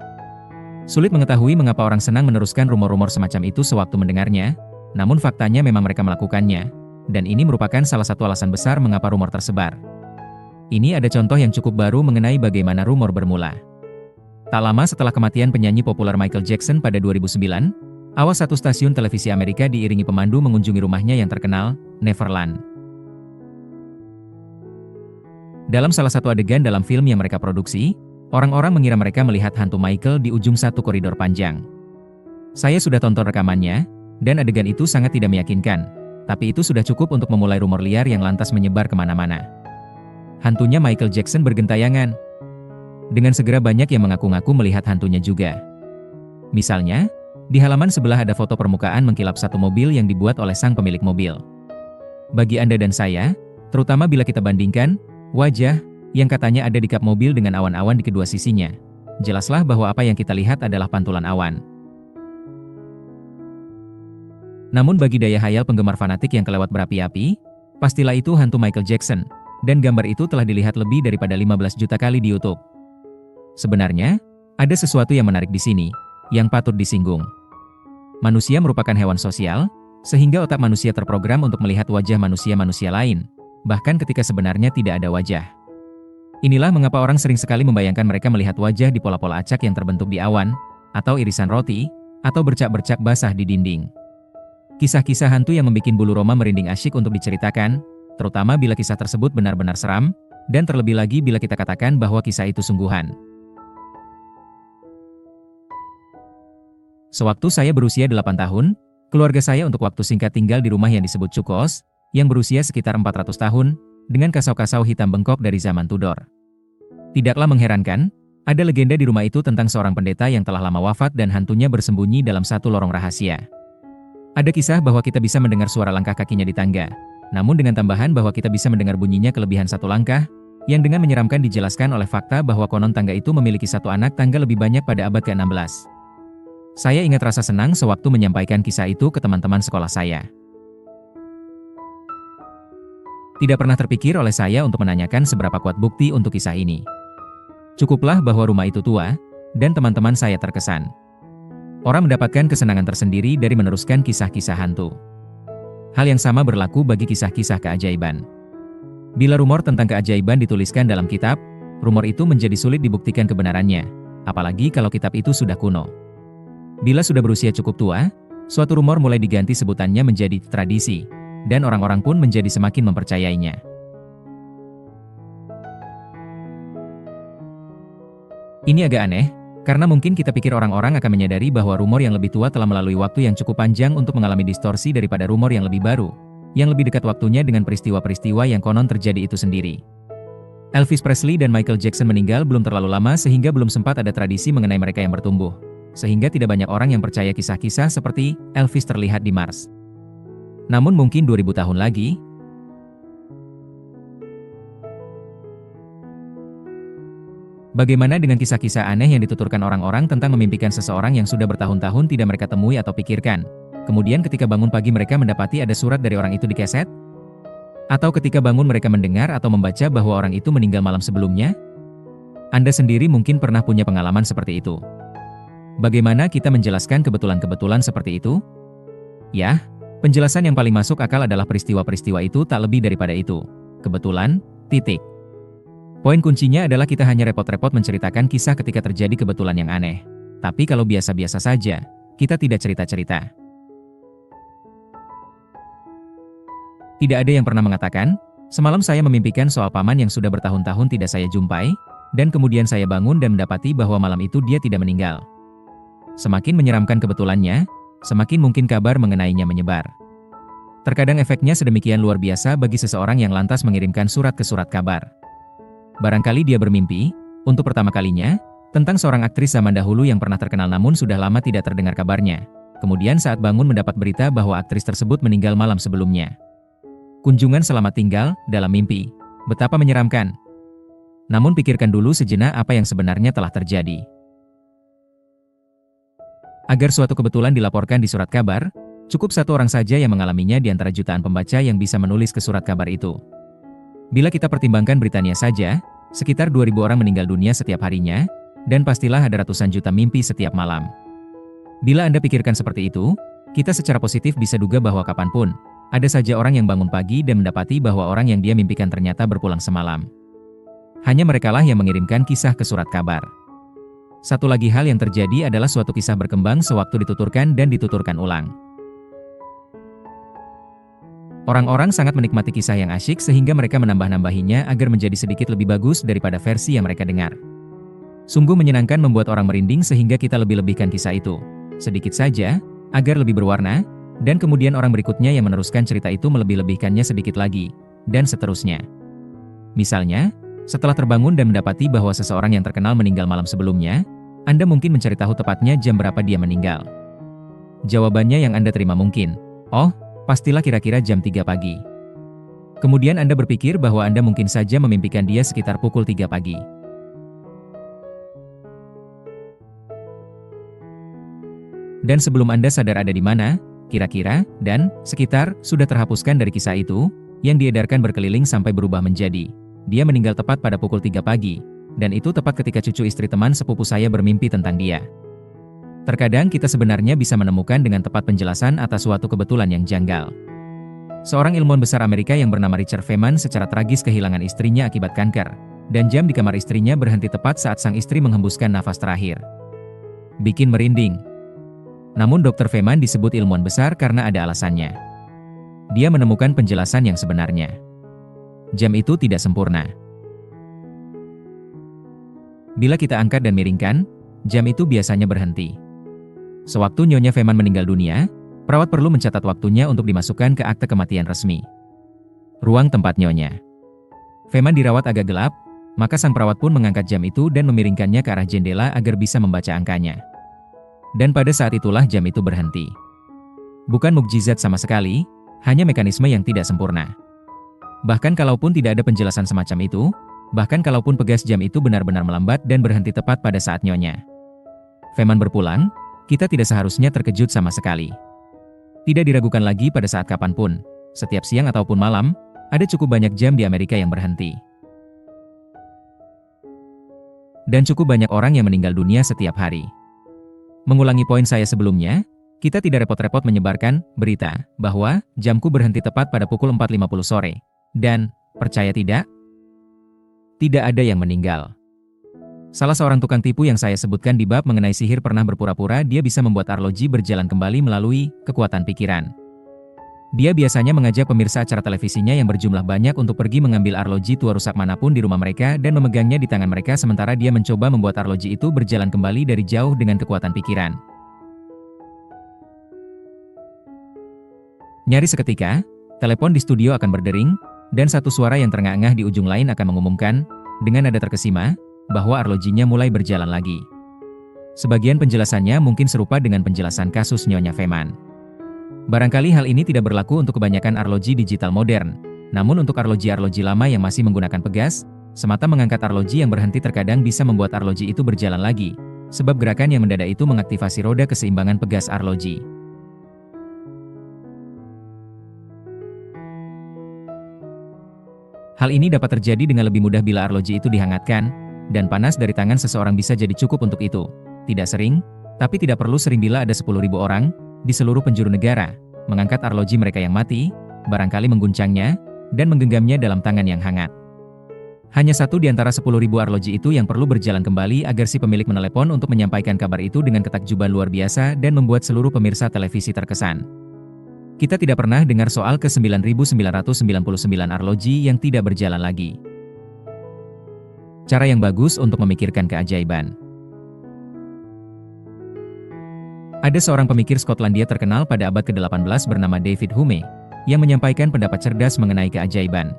Sulit mengetahui mengapa orang senang meneruskan rumor-rumor semacam itu sewaktu mendengarnya, namun faktanya memang mereka melakukannya, dan ini merupakan salah satu alasan besar mengapa rumor tersebar. Ini ada contoh yang cukup baru mengenai bagaimana rumor bermula. Tak lama setelah kematian penyanyi populer Michael Jackson pada 2009, awas satu stasiun televisi Amerika diiringi pemandu mengunjungi rumahnya yang terkenal, Neverland. Dalam salah satu adegan dalam film yang mereka produksi, orang-orang mengira mereka melihat hantu Michael di ujung satu koridor panjang. Saya sudah tonton rekamannya, dan adegan itu sangat tidak meyakinkan, tapi itu sudah cukup untuk memulai rumor liar yang lantas menyebar kemana-mana. Hantunya Michael Jackson bergentayangan. Dengan segera banyak yang mengaku-ngaku melihat hantunya juga. Misalnya, di halaman sebelah ada foto permukaan mengkilap satu mobil yang dibuat oleh sang pemilik mobil. Bagi Anda dan saya, terutama bila kita bandingkan, wajah, yang katanya ada di kap mobil dengan awan-awan di kedua sisinya, jelaslah bahwa apa yang kita lihat adalah pantulan awan. Namun bagi daya hayal penggemar fanatik yang kelewat berapi-api, pastilah itu hantu Michael Jackson, dan gambar itu telah dilihat lebih daripada 15 juta kali di YouTube. Sebenarnya, ada sesuatu yang menarik di sini, yang patut disinggung. Manusia merupakan hewan sosial, sehingga otak manusia terprogram untuk melihat wajah manusia-manusia lain, bahkan ketika sebenarnya tidak ada wajah. Inilah mengapa orang sering sekali membayangkan mereka melihat wajah di pola-pola acak yang terbentuk di awan, atau irisan roti, atau bercak-bercak basah di dinding. Kisah-kisah hantu yang membuat bulu roma merinding asyik untuk diceritakan, terutama bila kisah tersebut benar-benar seram, dan terlebih lagi bila kita katakan bahwa kisah itu sungguhan. Sewaktu saya berusia 8 tahun, keluarga saya untuk waktu singkat tinggal di rumah yang disebut Cukos, yang berusia sekitar 400 tahun, dengan kasau-kasau hitam bengkok dari zaman Tudor. Tidaklah mengherankan, ada legenda di rumah itu tentang seorang pendeta yang telah lama wafat dan hantunya bersembunyi dalam satu lorong rahasia. Ada kisah bahwa kita bisa mendengar suara langkah kakinya di tangga, namun dengan tambahan bahwa kita bisa mendengar bunyinya kelebihan satu langkah, yang dengan menyeramkan dijelaskan oleh fakta bahwa konon tangga itu memiliki satu anak tangga lebih banyak pada abad ke-16. Saya ingat rasa senang sewaktu menyampaikan kisah itu ke teman-teman sekolah saya. Tidak pernah terpikir oleh saya untuk menanyakan seberapa kuat bukti untuk kisah ini. Cukuplah bahwa rumah itu tua, dan teman-teman saya terkesan. Orang mendapatkan kesenangan tersendiri dari meneruskan kisah-kisah hantu. Hal yang sama berlaku bagi kisah-kisah keajaiban. Bila rumor tentang keajaiban dituliskan dalam kitab, rumor itu menjadi sulit dibuktikan kebenarannya, apalagi kalau kitab itu sudah kuno. Bila sudah berusia cukup tua, suatu rumor mulai diganti sebutannya menjadi tradisi, dan orang-orang pun menjadi semakin mempercayainya. Ini agak aneh, karena mungkin kita pikir orang-orang akan menyadari bahwa rumor yang lebih tua telah melalui waktu yang cukup panjang untuk mengalami distorsi daripada rumor yang lebih baru, yang lebih dekat waktunya dengan peristiwa-peristiwa yang konon terjadi itu sendiri. Elvis Presley dan Michael Jackson meninggal belum terlalu lama sehingga belum sempat ada tradisi mengenai mereka yang bertumbuh, sehingga tidak banyak orang yang percaya kisah-kisah seperti Elvis terlihat di Mars. Namun mungkin 2000 tahun lagi, bagaimana dengan kisah-kisah aneh yang dituturkan orang-orang tentang memimpikan seseorang yang sudah bertahun-tahun tidak mereka temui atau pikirkan? Kemudian ketika bangun pagi mereka mendapati ada surat dari orang itu di keset? Atau ketika bangun mereka mendengar atau membaca bahwa orang itu meninggal malam sebelumnya? Anda sendiri mungkin pernah punya pengalaman seperti itu. Bagaimana kita menjelaskan kebetulan-kebetulan seperti itu? Ya, penjelasan yang paling masuk akal adalah peristiwa-peristiwa itu tak lebih daripada itu. Kebetulan, titik. Poin kuncinya adalah kita hanya repot-repot menceritakan kisah ketika terjadi kebetulan yang aneh. Tapi kalau biasa-biasa saja, kita tidak cerita-cerita. Tidak ada yang pernah mengatakan, semalam saya memimpikan soal paman yang sudah bertahun-tahun tidak saya jumpai, dan kemudian saya bangun dan mendapati bahwa malam itu dia tidak meninggal. Semakin menyeramkan kebetulannya, semakin mungkin kabar mengenainya menyebar. Terkadang efeknya sedemikian luar biasa bagi seseorang yang lantas mengirimkan surat ke surat kabar. Barangkali dia bermimpi, untuk pertama kalinya, tentang seorang aktris zaman dahulu yang pernah terkenal namun sudah lama tidak terdengar kabarnya. Kemudian saat bangun mendapat berita bahwa aktris tersebut meninggal malam sebelumnya. Kunjungan selamat tinggal, dalam mimpi. Betapa menyeramkan. Namun pikirkan dulu sejenak apa yang sebenarnya telah terjadi. Agar suatu kebetulan dilaporkan di surat kabar, cukup satu orang saja yang mengalaminya di antara jutaan pembaca yang bisa menulis ke surat kabar itu. Bila kita pertimbangkan Britania saja, sekitar 2000 orang meninggal dunia setiap harinya, dan pastilah ada ratusan juta mimpi setiap malam. Bila Anda pikirkan seperti itu, kita secara positif bisa duga bahwa kapanpun, ada saja orang yang bangun pagi dan mendapati bahwa orang yang dia mimpikan ternyata berpulang semalam. Hanya merekalah yang mengirimkan kisah ke surat kabar. Satu lagi hal yang terjadi adalah suatu kisah berkembang sewaktu dituturkan dan dituturkan ulang. Orang-orang sangat menikmati kisah yang asyik sehingga mereka menambah-nambahinya agar menjadi sedikit lebih bagus daripada versi yang mereka dengar. Sungguh menyenangkan membuat orang merinding sehingga kita lebih-lebihkan kisah itu. Sedikit saja, agar lebih berwarna, dan kemudian orang berikutnya yang meneruskan cerita itu melebih-lebihkannya sedikit lagi, dan seterusnya. Misalnya, setelah terbangun dan mendapati bahwa seseorang yang terkenal meninggal malam sebelumnya, Anda mungkin mencari tahu tepatnya jam berapa dia meninggal. Jawabannya yang Anda terima mungkin, oh, pastilah kira-kira jam 3 pagi. Kemudian Anda berpikir bahwa Anda mungkin saja memimpikan dia sekitar pukul 3 pagi. Dan sebelum Anda sadar ada di mana, kira-kira, dan sekitar, sudah terhapuskan dari kisah itu, yang diedarkan berkeliling sampai berubah menjadi, dia meninggal tepat pada pukul 3 pagi, dan itu tepat ketika cucu istri teman sepupu saya bermimpi tentang dia. Terkadang kita sebenarnya bisa menemukan dengan tepat penjelasan atas suatu kebetulan yang janggal. Seorang ilmuwan besar Amerika yang bernama Richard Feynman secara tragis kehilangan istrinya akibat kanker, dan jam di kamar istrinya berhenti tepat saat sang istri menghembuskan nafas terakhir. Bikin merinding. Namun Dr. Feynman disebut ilmuwan besar karena ada alasannya. Dia menemukan penjelasan yang sebenarnya. Jam itu tidak sempurna. Bila kita angkat dan miringkan, jam itu biasanya berhenti. Sewaktu Nyonya Feynman meninggal dunia, perawat perlu mencatat waktunya untuk dimasukkan ke akte kematian resmi. ruang tempat Nyonya Feman dirawat agak gelap, maka sang perawat pun mengangkat jam itu dan memiringkannya ke arah jendela agar bisa membaca angkanya. Dan pada saat itulah jam itu berhenti. Bukan mukjizat sama sekali, hanya mekanisme yang tidak sempurna. Bahkan kalaupun tidak ada penjelasan semacam itu, bahkan kalaupun pegas jam itu benar-benar melambat dan berhenti tepat pada saat Nyonya Feman berpulang, kita tidak seharusnya terkejut sama sekali. Tidak diragukan lagi pada saat kapanpun, setiap siang ataupun malam, ada cukup banyak jam di Amerika yang berhenti. Dan cukup banyak orang yang meninggal dunia setiap hari. Mengulangi poin saya sebelumnya, kita tidak repot-repot menyebarkan berita bahwa jamku berhenti tepat pada pukul 4.50 sore. Dan, percaya tidak? Tidak ada yang meninggal. Salah seorang tukang tipu yang saya sebutkan di bab mengenai sihir pernah berpura-pura dia bisa membuat arloji berjalan kembali melalui kekuatan pikiran. Dia biasanya mengajak pemirsa acara televisinya yang berjumlah banyak untuk pergi mengambil arloji tua rusak manapun di rumah mereka dan memegangnya di tangan mereka sementara dia mencoba membuat arloji itu berjalan kembali dari jauh dengan kekuatan pikiran. Nyaris seketika, telepon di studio akan berdering, dan satu suara yang terengah-engah di ujung lain akan mengumumkan, dengan nada terkesima, bahwa arlojinya mulai berjalan lagi. Sebagian penjelasannya mungkin serupa dengan penjelasan kasus Nyonya Feman. Barangkali hal ini tidak berlaku untuk kebanyakan arloji digital modern, namun untuk arloji-arloji lama yang masih menggunakan pegas, semata mengangkat arloji yang berhenti terkadang bisa membuat arloji itu berjalan lagi, sebab gerakan yang mendadak itu mengaktifasi roda keseimbangan pegas arloji. Hal ini dapat terjadi dengan lebih mudah bila arloji itu dihangatkan, dan panas dari tangan seseorang bisa jadi cukup untuk itu. Tidak sering, tapi tidak perlu sering bila ada 10.000 orang, di seluruh penjuru negara, mengangkat arloji mereka yang mati, barangkali mengguncangnya, dan menggenggamnya dalam tangan yang hangat. Hanya satu di antara 10.000 arloji itu yang perlu berjalan kembali agar si pemilik menelepon untuk menyampaikan kabar itu dengan ketakjuban luar biasa dan membuat seluruh pemirsa televisi terkesan. Kita tidak pernah dengar soal ke-9.999 arloji yang tidak berjalan lagi. Cara yang bagus untuk memikirkan keajaiban. Ada seorang pemikir Skotlandia terkenal pada abad ke-18 bernama David Hume, yang menyampaikan pendapat cerdas mengenai keajaiban.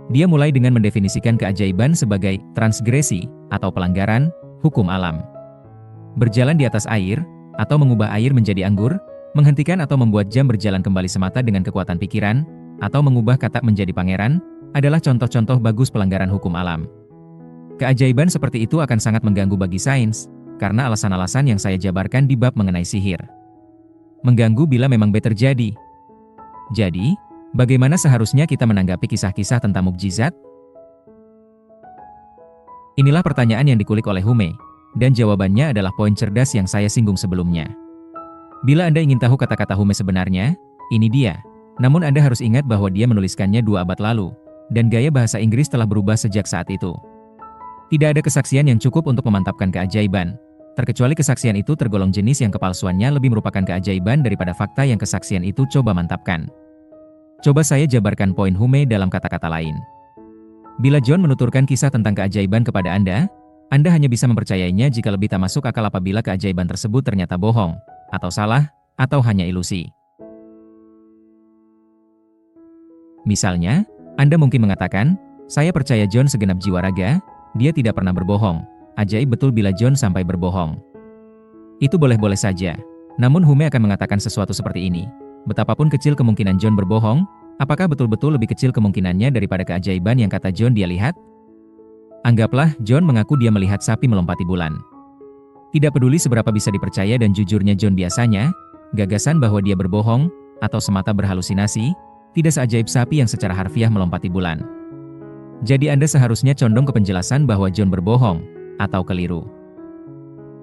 Dia mulai dengan mendefinisikan keajaiban sebagai transgresi atau pelanggaran hukum alam. Berjalan di atas air, atau mengubah air menjadi anggur, menghentikan atau membuat jam berjalan kembali semata dengan kekuatan pikiran, atau mengubah katak menjadi pangeran, adalah contoh-contoh bagus pelanggaran hukum alam. Keajaiban seperti itu akan sangat mengganggu bagi sains, karena alasan-alasan yang saya jabarkan di bab mengenai sihir. Mengganggu bila memang terjadi. Jadi, bagaimana seharusnya kita menanggapi kisah-kisah tentang mukjizat? Inilah pertanyaan yang dikulik oleh Hume, dan jawabannya adalah poin cerdas yang saya singgung sebelumnya. Bila Anda ingin tahu kata-kata Hume sebenarnya, ini dia. Namun Anda harus ingat bahwa dia menuliskannya 2 abad lalu, dan gaya bahasa Inggris telah berubah sejak saat itu. Tidak ada kesaksian yang cukup untuk memantapkan keajaiban, terkecuali kesaksian itu tergolong jenis yang kepalsuannya lebih merupakan keajaiban daripada fakta yang kesaksian itu coba mantapkan. Coba saya jabarkan poin Hume dalam kata-kata lain. Bila John menuturkan kisah tentang keajaiban kepada Anda hanya bisa mempercayainya jika lebih tak masuk akal apabila keajaiban tersebut ternyata bohong, atau salah, atau hanya ilusi. Misalnya, Anda mungkin mengatakan, saya percaya John segenap jiwa raga, dia tidak pernah berbohong. Ajaib betul bila John sampai berbohong. Itu boleh-boleh saja. Namun Hume akan mengatakan sesuatu seperti ini. Betapapun kecil kemungkinan John berbohong, apakah betul-betul lebih kecil kemungkinannya daripada keajaiban yang kata John dia lihat? Anggaplah John mengaku dia melihat sapi melompati bulan. Tidak peduli seberapa bisa dipercaya dan jujurnya John biasanya, gagasan bahwa dia berbohong, atau semata berhalusinasi, tidak seajaib sapi yang secara harfiah melompati bulan. Jadi Anda seharusnya condong ke penjelasan bahwa John berbohong, atau keliru.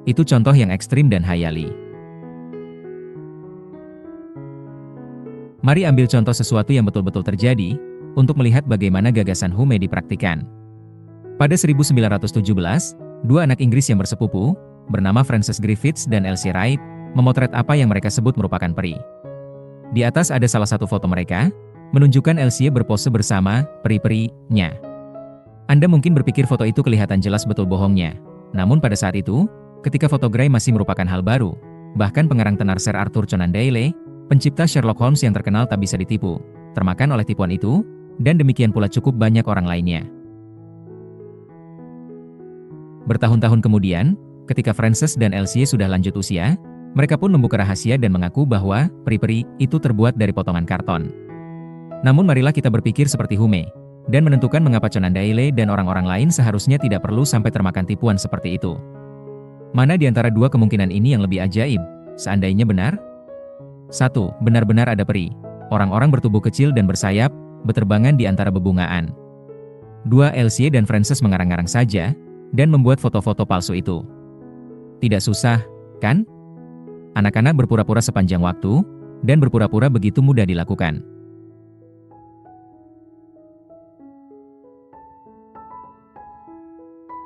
Itu contoh yang ekstrim dan hayali. Mari ambil contoh sesuatu yang betul-betul terjadi, untuk melihat bagaimana gagasan Hume dipraktikkan. Pada 1917, 2 anak Inggris yang bersepupu, bernama Frances Griffiths dan Elsie Wright, memotret apa yang mereka sebut merupakan peri. Di atas ada salah satu foto mereka, menunjukkan Elsie berpose bersama peri-perinya. Anda mungkin berpikir foto itu kelihatan jelas betul bohongnya. Namun pada saat itu, ketika foto Gray masih merupakan hal baru, bahkan pengarang tenar Sir Arthur Conan Doyle, pencipta Sherlock Holmes yang terkenal tak bisa ditipu, termakan oleh tipuan itu, dan demikian pula cukup banyak orang lainnya. Bertahun-tahun kemudian, ketika Frances dan Elsie sudah lanjut usia, mereka pun membuka rahasia dan mengaku bahwa peri-peri itu terbuat dari potongan karton. Namun marilah kita berpikir seperti Hume, dan menentukan mengapa Conan Doyle dan orang-orang lain seharusnya tidak perlu sampai termakan tipuan seperti itu. Mana di antara dua kemungkinan ini yang lebih ajaib, seandainya benar? 1. Benar-benar ada peri. Orang-orang bertubuh kecil dan bersayap, beterbangan di antara bebungaan. 2. Elsie dan Frances mengarang-arang saja, dan membuat foto-foto palsu itu. Tidak susah, kan? Anak-anak berpura-pura sepanjang waktu, dan berpura-pura begitu mudah dilakukan.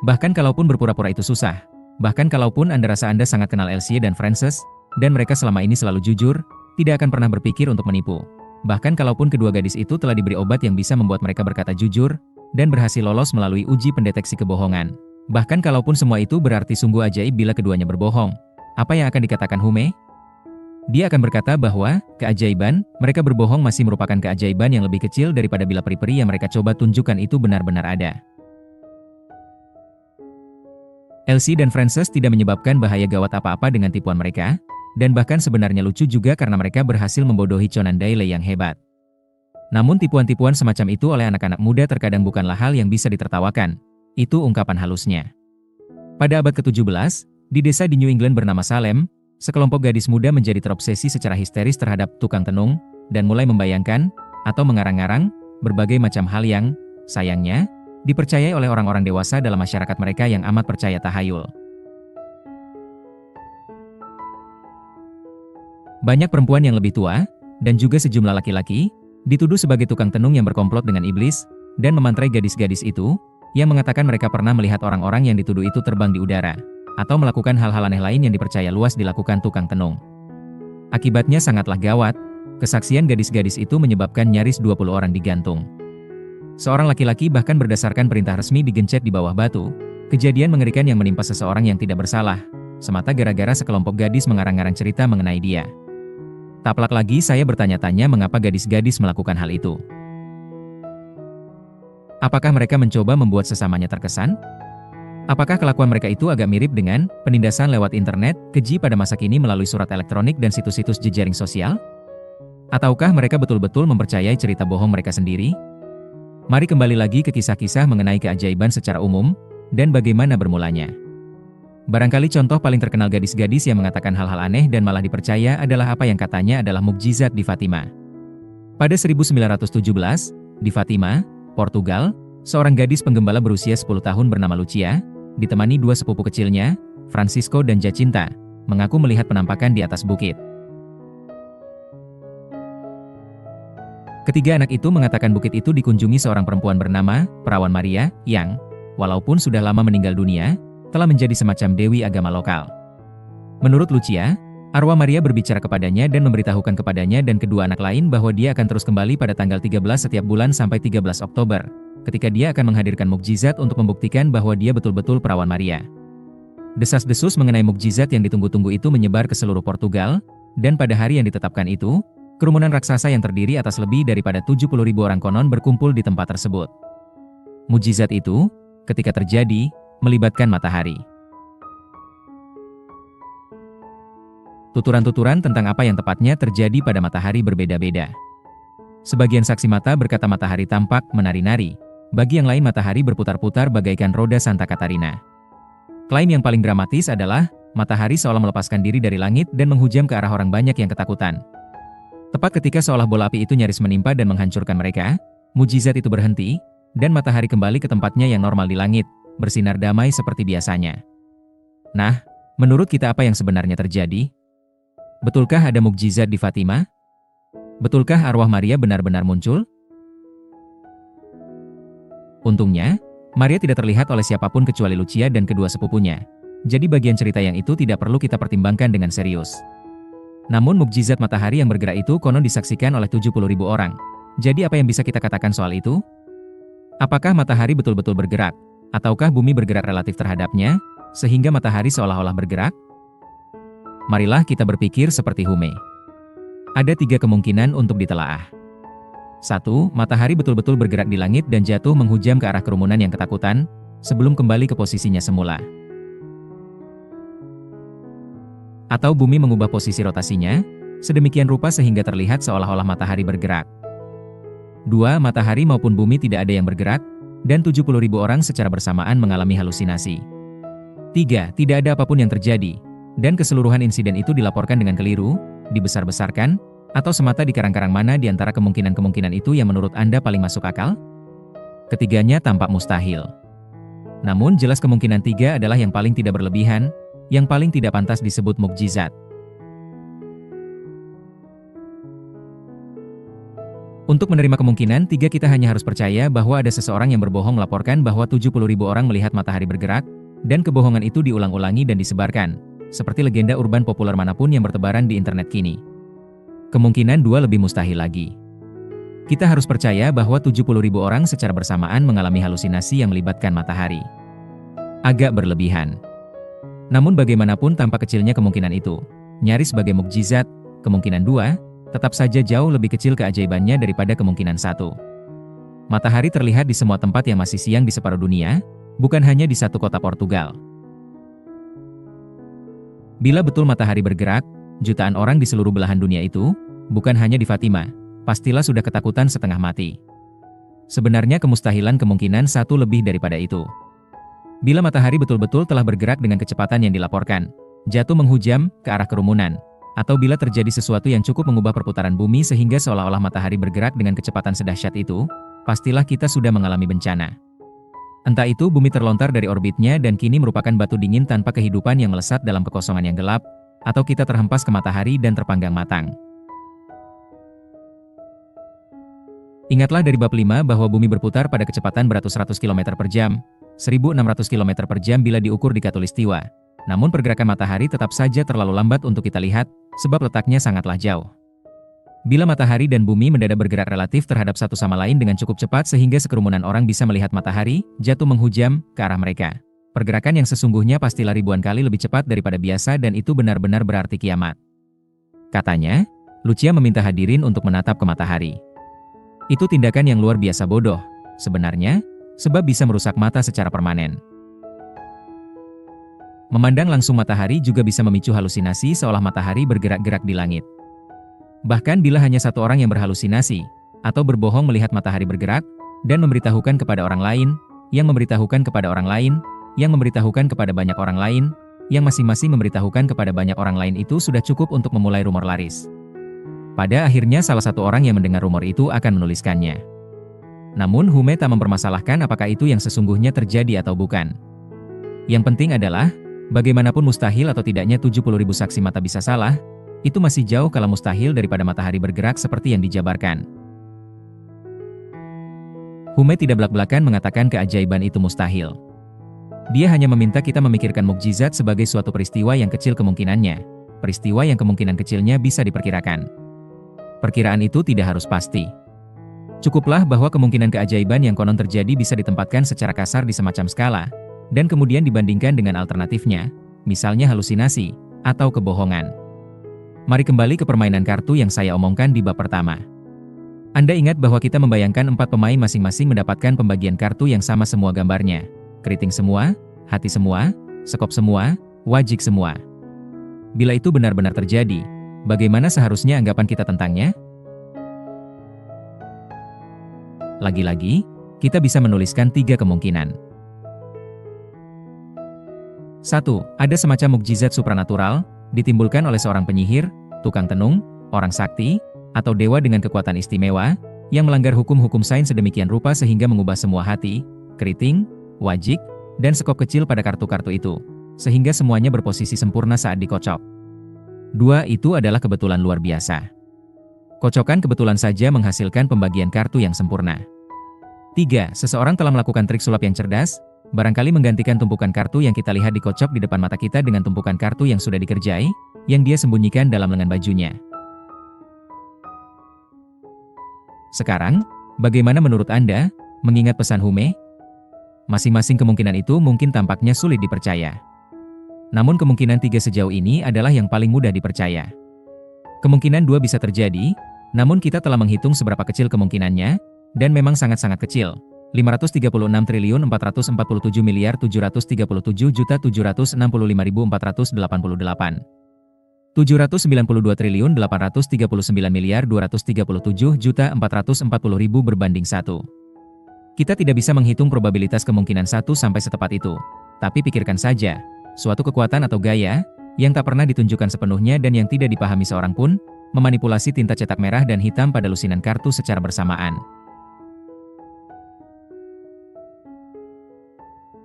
Bahkan kalaupun berpura-pura itu susah, bahkan kalaupun Anda rasa Anda sangat kenal Elsie dan Frances, dan mereka selama ini selalu jujur, tidak akan pernah berpikir untuk menipu. Bahkan kalaupun kedua gadis itu telah diberi obat yang bisa membuat mereka berkata jujur, dan berhasil lolos melalui uji pendeteksi kebohongan. Bahkan kalaupun semua itu berarti sungguh ajaib bila keduanya berbohong. Apa yang akan dikatakan Hume? Dia akan berkata bahwa, keajaiban, mereka berbohong masih merupakan keajaiban yang lebih kecil daripada bila peri-peri yang mereka coba tunjukkan itu benar-benar ada. Elsie dan Frances tidak menyebabkan bahaya gawat apa-apa dengan tipuan mereka, dan bahkan sebenarnya lucu juga karena mereka berhasil membodohi Conan Doyle yang hebat. Namun tipuan-tipuan semacam itu oleh anak-anak muda terkadang bukanlah hal yang bisa ditertawakan. Itu ungkapan halusnya. Pada abad ke-17, di desa di New England bernama Salem, sekelompok gadis muda menjadi terobsesi secara histeris terhadap tukang tenung, dan mulai membayangkan, atau mengarang-arang, berbagai macam hal yang, sayangnya, dipercayai oleh orang-orang dewasa dalam masyarakat mereka yang amat percaya tahayul. Banyak perempuan yang lebih tua, dan juga sejumlah laki-laki, dituduh sebagai tukang tenung yang berkomplot dengan iblis, dan memantrai gadis-gadis itu, yang mengatakan mereka pernah melihat orang-orang yang dituduh itu terbang di udara, atau melakukan hal-hal aneh lain yang dipercaya luas dilakukan tukang tenung. Akibatnya sangatlah gawat, kesaksian gadis-gadis itu menyebabkan nyaris 20 orang digantung. Seorang laki-laki bahkan berdasarkan perintah resmi digencet di bawah batu, kejadian mengerikan yang menimpa seseorang yang tidak bersalah, semata gara-gara sekelompok gadis mengarang-arang cerita mengenai dia. Tak pelak lagi saya bertanya-tanya mengapa gadis-gadis melakukan hal itu. Apakah mereka mencoba membuat sesamanya terkesan? Apakah kelakuan mereka itu agak mirip dengan penindasan lewat internet, keji pada masa kini melalui surat elektronik dan situs-situs jejaring sosial? Ataukah mereka betul-betul mempercayai cerita bohong mereka sendiri? Mari kembali lagi ke kisah-kisah mengenai keajaiban secara umum, dan bagaimana bermulanya. Barangkali contoh paling terkenal gadis-gadis yang mengatakan hal-hal aneh dan malah dipercaya adalah apa yang katanya adalah mukjizat di Fatima. Pada 1917, di Fatima, Portugal, seorang gadis penggembala berusia 10 tahun bernama Lucia, ditemani dua sepupu kecilnya, Francisco dan Jacinta, mengaku melihat penampakan di atas bukit. Ketiga anak itu mengatakan bukit itu dikunjungi seorang perempuan bernama Perawan Maria, yang, walaupun sudah lama meninggal dunia, telah menjadi semacam dewi agama lokal. Menurut Lucia, arwah Maria berbicara kepadanya dan memberitahukan kepadanya dan kedua anak lain bahwa dia akan terus kembali pada tanggal 13 setiap bulan sampai 13 Oktober, ketika dia akan menghadirkan mukjizat untuk membuktikan bahwa dia betul-betul Perawan Maria. Desas-desus mengenai mukjizat yang ditunggu-tunggu itu menyebar ke seluruh Portugal, dan pada hari yang ditetapkan itu, kerumunan raksasa yang terdiri atas lebih daripada 70.000 orang konon berkumpul di tempat tersebut. Mukjizat itu, ketika terjadi, melibatkan matahari. Tuturan-tuturan tentang apa yang tepatnya terjadi pada matahari berbeda-beda. Sebagian saksi mata berkata matahari tampak menari-nari, bagi yang lain matahari berputar-putar bagaikan roda Santa Katarina. Klaim yang paling dramatis adalah, matahari seolah melepaskan diri dari langit dan menghujam ke arah orang banyak yang ketakutan. Tepat ketika seolah bola api itu nyaris menimpa dan menghancurkan mereka, mukjizat itu berhenti, dan matahari kembali ke tempatnya yang normal di langit, bersinar damai seperti biasanya. Nah, menurut kita apa yang sebenarnya terjadi? Betulkah ada mukjizat di Fatima? Betulkah arwah Maria benar-benar muncul? Untungnya, Maria tidak terlihat oleh siapapun kecuali Lucia dan kedua sepupunya. Jadi bagian cerita yang itu tidak perlu kita pertimbangkan dengan serius. Namun mukjizat matahari yang bergerak itu konon disaksikan oleh 70.000 orang. Jadi apa yang bisa kita katakan soal itu? Apakah matahari betul-betul bergerak? Ataukah bumi bergerak relatif terhadapnya, sehingga matahari seolah-olah bergerak? Marilah kita berpikir seperti Hume. Ada 3 kemungkinan untuk ditelaah. 1. Matahari betul-betul bergerak di langit dan jatuh menghujam ke arah kerumunan yang ketakutan, sebelum kembali ke posisinya semula. Atau bumi mengubah posisi rotasinya, sedemikian rupa sehingga terlihat seolah-olah matahari bergerak. 2. Matahari maupun bumi tidak ada yang bergerak, dan 70.000 orang secara bersamaan mengalami halusinasi. 3. Tidak ada apapun yang terjadi, dan keseluruhan insiden itu dilaporkan dengan keliru, dibesar-besarkan, atau semata di karang-karang mana di antara kemungkinan-kemungkinan itu yang menurut Anda paling masuk akal? Ketiganya tampak mustahil. Namun jelas kemungkinan 3 adalah yang paling tidak berlebihan, yang paling tidak pantas disebut mukjizat. Untuk menerima kemungkinan 3 kita hanya harus percaya bahwa ada seseorang yang berbohong melaporkan bahwa 70.000 orang melihat matahari bergerak, dan kebohongan itu diulang-ulangi dan disebarkan, seperti legenda urban populer manapun yang bertebaran di internet kini. Kemungkinan 2 lebih mustahil lagi. Kita harus percaya bahwa 70.000 orang secara bersamaan mengalami halusinasi yang melibatkan matahari. Agak berlebihan. Namun bagaimanapun tampak kecilnya kemungkinan itu, nyaris sebagai mukjizat, kemungkinan 2, tetap saja jauh lebih kecil keajaibannya daripada kemungkinan 1. Matahari terlihat di semua tempat yang masih siang di separuh dunia, bukan hanya di satu kota Portugal. Bila betul matahari bergerak, jutaan orang di seluruh belahan dunia itu, bukan hanya di Fatima, pastilah sudah ketakutan setengah mati. Sebenarnya kemustahilan kemungkinan 1 lebih daripada itu. Bila matahari betul-betul telah bergerak dengan kecepatan yang dilaporkan, jatuh menghujam ke arah kerumunan, atau bila terjadi sesuatu yang cukup mengubah perputaran bumi sehingga seolah-olah matahari bergerak dengan kecepatan sedahsyat itu, pastilah kita sudah mengalami bencana. Entah itu bumi terlontar dari orbitnya dan kini merupakan batu dingin tanpa kehidupan yang melesat dalam kekosongan yang gelap, atau kita terhempas ke matahari dan terpanggang matang. Ingatlah dari bab 5 bahwa bumi berputar pada kecepatan beratus-ratus km per jam, 1.600 km per jam bila diukur di khatulistiwa. Namun pergerakan matahari tetap saja terlalu lambat untuk kita lihat, sebab letaknya sangatlah jauh. Bila matahari dan bumi mendadak bergerak relatif terhadap satu sama lain dengan cukup cepat sehingga sekerumunan orang bisa melihat matahari jatuh menghujam ke arah mereka, pergerakan yang sesungguhnya pastilah ribuan kali lebih cepat daripada biasa dan itu benar-benar berarti kiamat. Katanya, Lucia meminta hadirin untuk menatap ke matahari. Itu tindakan yang luar biasa bodoh, sebenarnya, sebab bisa merusak mata secara permanen. Memandang langsung matahari juga bisa memicu halusinasi seolah matahari bergerak-gerak di langit. Bahkan bila hanya satu orang yang berhalusinasi, atau berbohong melihat matahari bergerak, dan memberitahukan kepada orang lain, yang memberitahukan kepada orang lain, yang memberitahukan kepada banyak orang lain, yang masing-masing memberitahukan kepada banyak orang lain itu sudah cukup untuk memulai rumor laris. Pada akhirnya salah satu orang yang mendengar rumor itu akan menuliskannya. Namun Hume tak mempermasalahkan apakah itu yang sesungguhnya terjadi atau bukan. Yang penting adalah, bagaimanapun mustahil atau tidaknya 70.000 saksi mata bisa salah, itu masih jauh kalah mustahil daripada matahari bergerak seperti yang dijabarkan. Hume tidak belak-belakan mengatakan keajaiban itu mustahil. Dia hanya meminta kita memikirkan mukjizat sebagai suatu peristiwa yang kecil kemungkinannya, peristiwa yang kemungkinan kecilnya bisa diperkirakan. Perkiraan itu tidak harus pasti. Cukuplah bahwa kemungkinan keajaiban yang konon terjadi bisa ditempatkan secara kasar di semacam skala, dan kemudian dibandingkan dengan alternatifnya, misalnya halusinasi, atau kebohongan. Mari kembali ke permainan kartu yang saya omongkan di bab pertama. Anda ingat bahwa kita membayangkan 4 pemain masing-masing mendapatkan pembagian kartu yang sama semua gambarnya. Keriting semua, hati semua, sekop semua, wajik semua. Bila itu benar-benar terjadi, bagaimana seharusnya anggapan kita tentangnya? Lagi-lagi, kita bisa menuliskan 3 kemungkinan. 1. Ada semacam mukjizat supranatural, ditimbulkan oleh seorang penyihir, tukang tenung, orang sakti, atau dewa dengan kekuatan istimewa, yang melanggar hukum-hukum sains sedemikian rupa sehingga mengubah semua hati, keriting, wajik, dan sekop kecil pada kartu-kartu itu, sehingga semuanya berposisi sempurna saat dikocok. 2. Itu adalah kebetulan luar biasa. Kocokan kebetulan saja menghasilkan pembagian kartu yang sempurna. 3. Seseorang telah melakukan trik sulap yang cerdas, barangkali menggantikan tumpukan kartu yang kita lihat dikocok di depan mata kita dengan tumpukan kartu yang sudah dikerjai, yang dia sembunyikan dalam lengan bajunya. Sekarang, bagaimana menurut Anda, mengingat pesan Hume? Masing-masing kemungkinan itu mungkin tampaknya sulit dipercaya. Namun kemungkinan 3 sejauh ini adalah yang paling mudah dipercaya. Kemungkinan 2 bisa terjadi, Namun kita telah menghitung seberapa kecil kemungkinannya, dan memang sangat-sangat kecil. 536.447.737.765.488. 792.839.237.440.000 berbanding 1. Kita tidak bisa menghitung probabilitas kemungkinan 1 sampai setepat itu. Tapi pikirkan saja, suatu kekuatan atau gaya, yang tak pernah ditunjukkan sepenuhnya dan yang tidak dipahami seorang pun, memanipulasi tinta cetak merah dan hitam pada lusinan kartu secara bersamaan.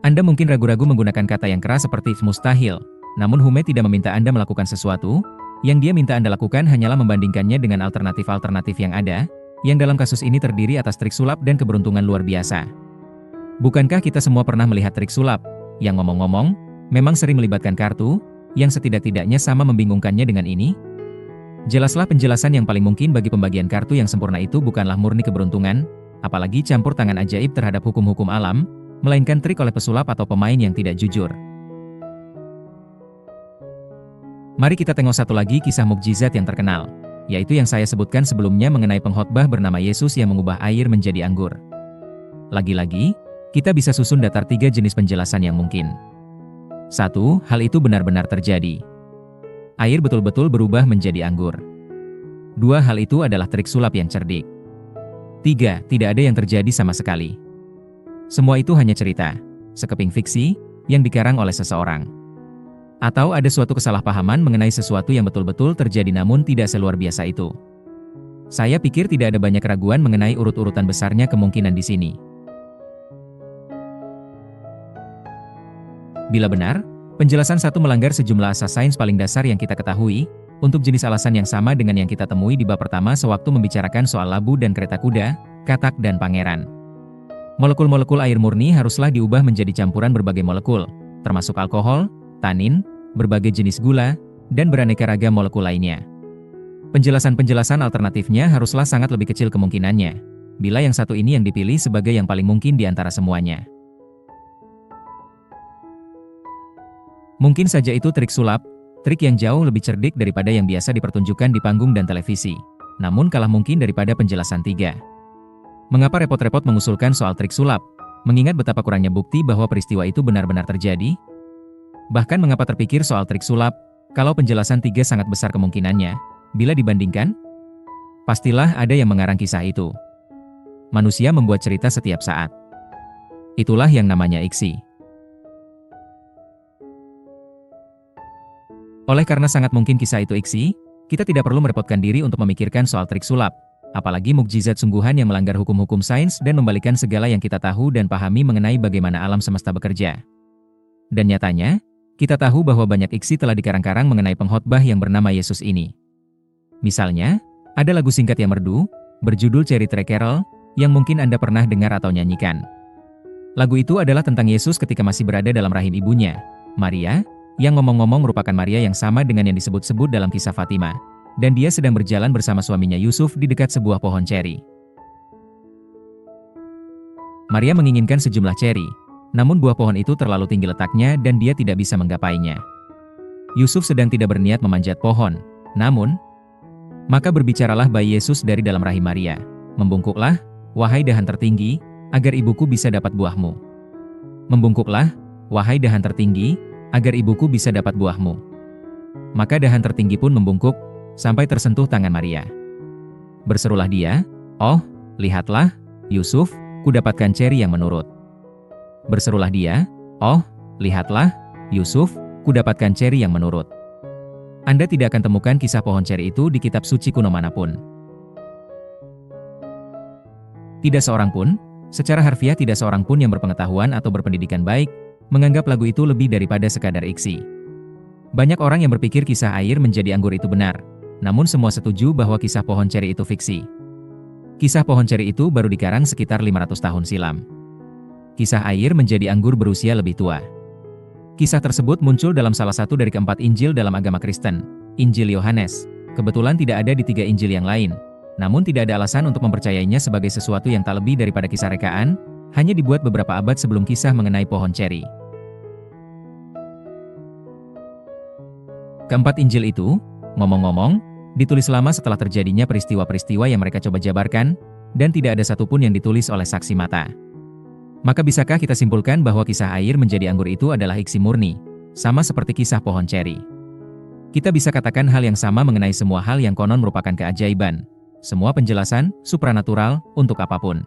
Anda mungkin ragu-ragu menggunakan kata yang keras seperti mustahil, namun Hume tidak meminta Anda melakukan sesuatu, yang dia minta Anda lakukan hanyalah membandingkannya dengan alternatif-alternatif yang ada, yang dalam kasus ini terdiri atas trik sulap dan keberuntungan luar biasa. Bukankah kita semua pernah melihat trik sulap, yang ngomong-ngomong, memang sering melibatkan kartu, yang setidak-tidaknya sama membingungkannya dengan ini? Jelaslah penjelasan yang paling mungkin bagi pembagian kartu yang sempurna itu bukanlah murni keberuntungan, apalagi campur tangan ajaib terhadap hukum-hukum alam, melainkan trik oleh pesulap atau pemain yang tidak jujur. Mari kita tengok satu lagi kisah mukjizat yang terkenal, yaitu yang saya sebutkan sebelumnya mengenai pengkhotbah bernama Yesus yang mengubah air menjadi anggur. Lagi-lagi, kita bisa susun datar 3 jenis penjelasan yang mungkin. 1. Hal itu benar-benar terjadi. Air betul-betul berubah menjadi anggur. 2. Hal itu adalah trik sulap yang cerdik. 3. Tidak ada yang terjadi sama sekali. Semua itu hanya cerita, sekeping fiksi, yang dikarang oleh seseorang. Atau ada suatu kesalahpahaman mengenai sesuatu yang betul-betul terjadi namun tidak seluar biasa itu. Saya pikir tidak ada banyak keraguan mengenai urut-urutan besarnya kemungkinan di sini. Bila benar, penjelasan satu melanggar sejumlah asas sains paling dasar yang kita ketahui, untuk jenis alasan yang sama dengan yang kita temui di bab pertama sewaktu membicarakan soal labu dan kereta kuda, katak dan pangeran. Molekul-molekul air murni haruslah diubah menjadi campuran berbagai molekul, termasuk alkohol, tanin, berbagai jenis gula, dan beraneka ragam molekul lainnya. Penjelasan-penjelasan alternatifnya haruslah sangat lebih kecil kemungkinannya, bila yang satu ini yang dipilih sebagai yang paling mungkin di antara semuanya. Mungkin saja itu trik sulap, trik yang jauh lebih cerdik daripada yang biasa dipertunjukkan di panggung dan televisi, namun kalah mungkin daripada penjelasan 3. Mengapa repot-repot mengusulkan soal trik sulap, mengingat betapa kurangnya bukti bahwa peristiwa itu benar-benar terjadi? Bahkan mengapa terpikir soal trik sulap, kalau penjelasan 3 sangat besar kemungkinannya, bila dibandingkan? Pastilah ada yang mengarang kisah itu. Manusia membuat cerita setiap saat. Itulah yang namanya iksi. Oleh karena sangat mungkin kisah itu iksi, kita tidak perlu merepotkan diri untuk memikirkan soal trik sulap, apalagi mukjizat sungguhan yang melanggar hukum-hukum sains dan membalikkan segala yang kita tahu dan pahami mengenai bagaimana alam semesta bekerja. Dan nyatanya, kita tahu bahwa banyak iksi telah dikarang-karang mengenai pengkhotbah yang bernama Yesus ini. Misalnya, ada lagu singkat yang merdu, berjudul Cherry Tree Carol, yang mungkin Anda pernah dengar atau nyanyikan. Lagu itu adalah tentang Yesus ketika masih berada dalam rahim ibunya, Maria, yang ngomong-ngomong merupakan Maria yang sama dengan yang disebut-sebut dalam kisah Fatima, dan dia sedang berjalan bersama suaminya Yusuf di dekat sebuah pohon ceri. Maria menginginkan sejumlah ceri, namun buah pohon itu terlalu tinggi letaknya dan dia tidak bisa menggapainya. Yusuf sedang tidak berniat memanjat pohon, namun, maka berbicaralah bayi Yesus dari dalam rahim Maria. Membungkuklah, wahai dahan tertinggi, agar ibuku bisa dapat buahmu. Membungkuklah, wahai dahan tertinggi, agar ibuku bisa dapat buahmu. Maka dahan tertinggi pun membungkuk, sampai tersentuh tangan Maria. Berserulah dia, "Oh, lihatlah, Yusuf, kudapatkan ceri yang menurut." Berserulah dia, "Oh, lihatlah, Yusuf, kudapatkan ceri yang menurut." Anda tidak akan temukan kisah pohon ceri itu di kitab suci kuno manapun. Tidak seorang pun, secara harfiah tidak seorang pun yang berpengetahuan atau berpendidikan baik, menganggap lagu itu lebih daripada sekadar iksi. Banyak orang yang berpikir kisah air menjadi anggur itu benar, namun semua setuju bahwa kisah pohon ceri itu fiksi. Kisah pohon ceri itu baru dikarang sekitar 500 tahun silam. Kisah air menjadi anggur berusia lebih tua. Kisah tersebut muncul dalam salah satu dari keempat Injil dalam agama Kristen, Injil Yohanes. Kebetulan tidak ada di 3 Injil yang lain, namun tidak ada alasan untuk mempercayainya sebagai sesuatu yang tak lebih daripada kisah rekaan, hanya dibuat beberapa abad sebelum kisah mengenai pohon ceri. Keempat Injil itu, ngomong-ngomong, Ditulis lama setelah terjadinya peristiwa-peristiwa yang mereka coba jabarkan, dan tidak ada satupun yang ditulis oleh saksi mata. Maka bisakah kita simpulkan bahwa kisah air menjadi anggur itu adalah fiksi murni, sama seperti kisah pohon ceri? Kita bisa katakan hal yang sama mengenai semua hal yang konon merupakan keajaiban, semua penjelasan, supranatural, untuk apapun.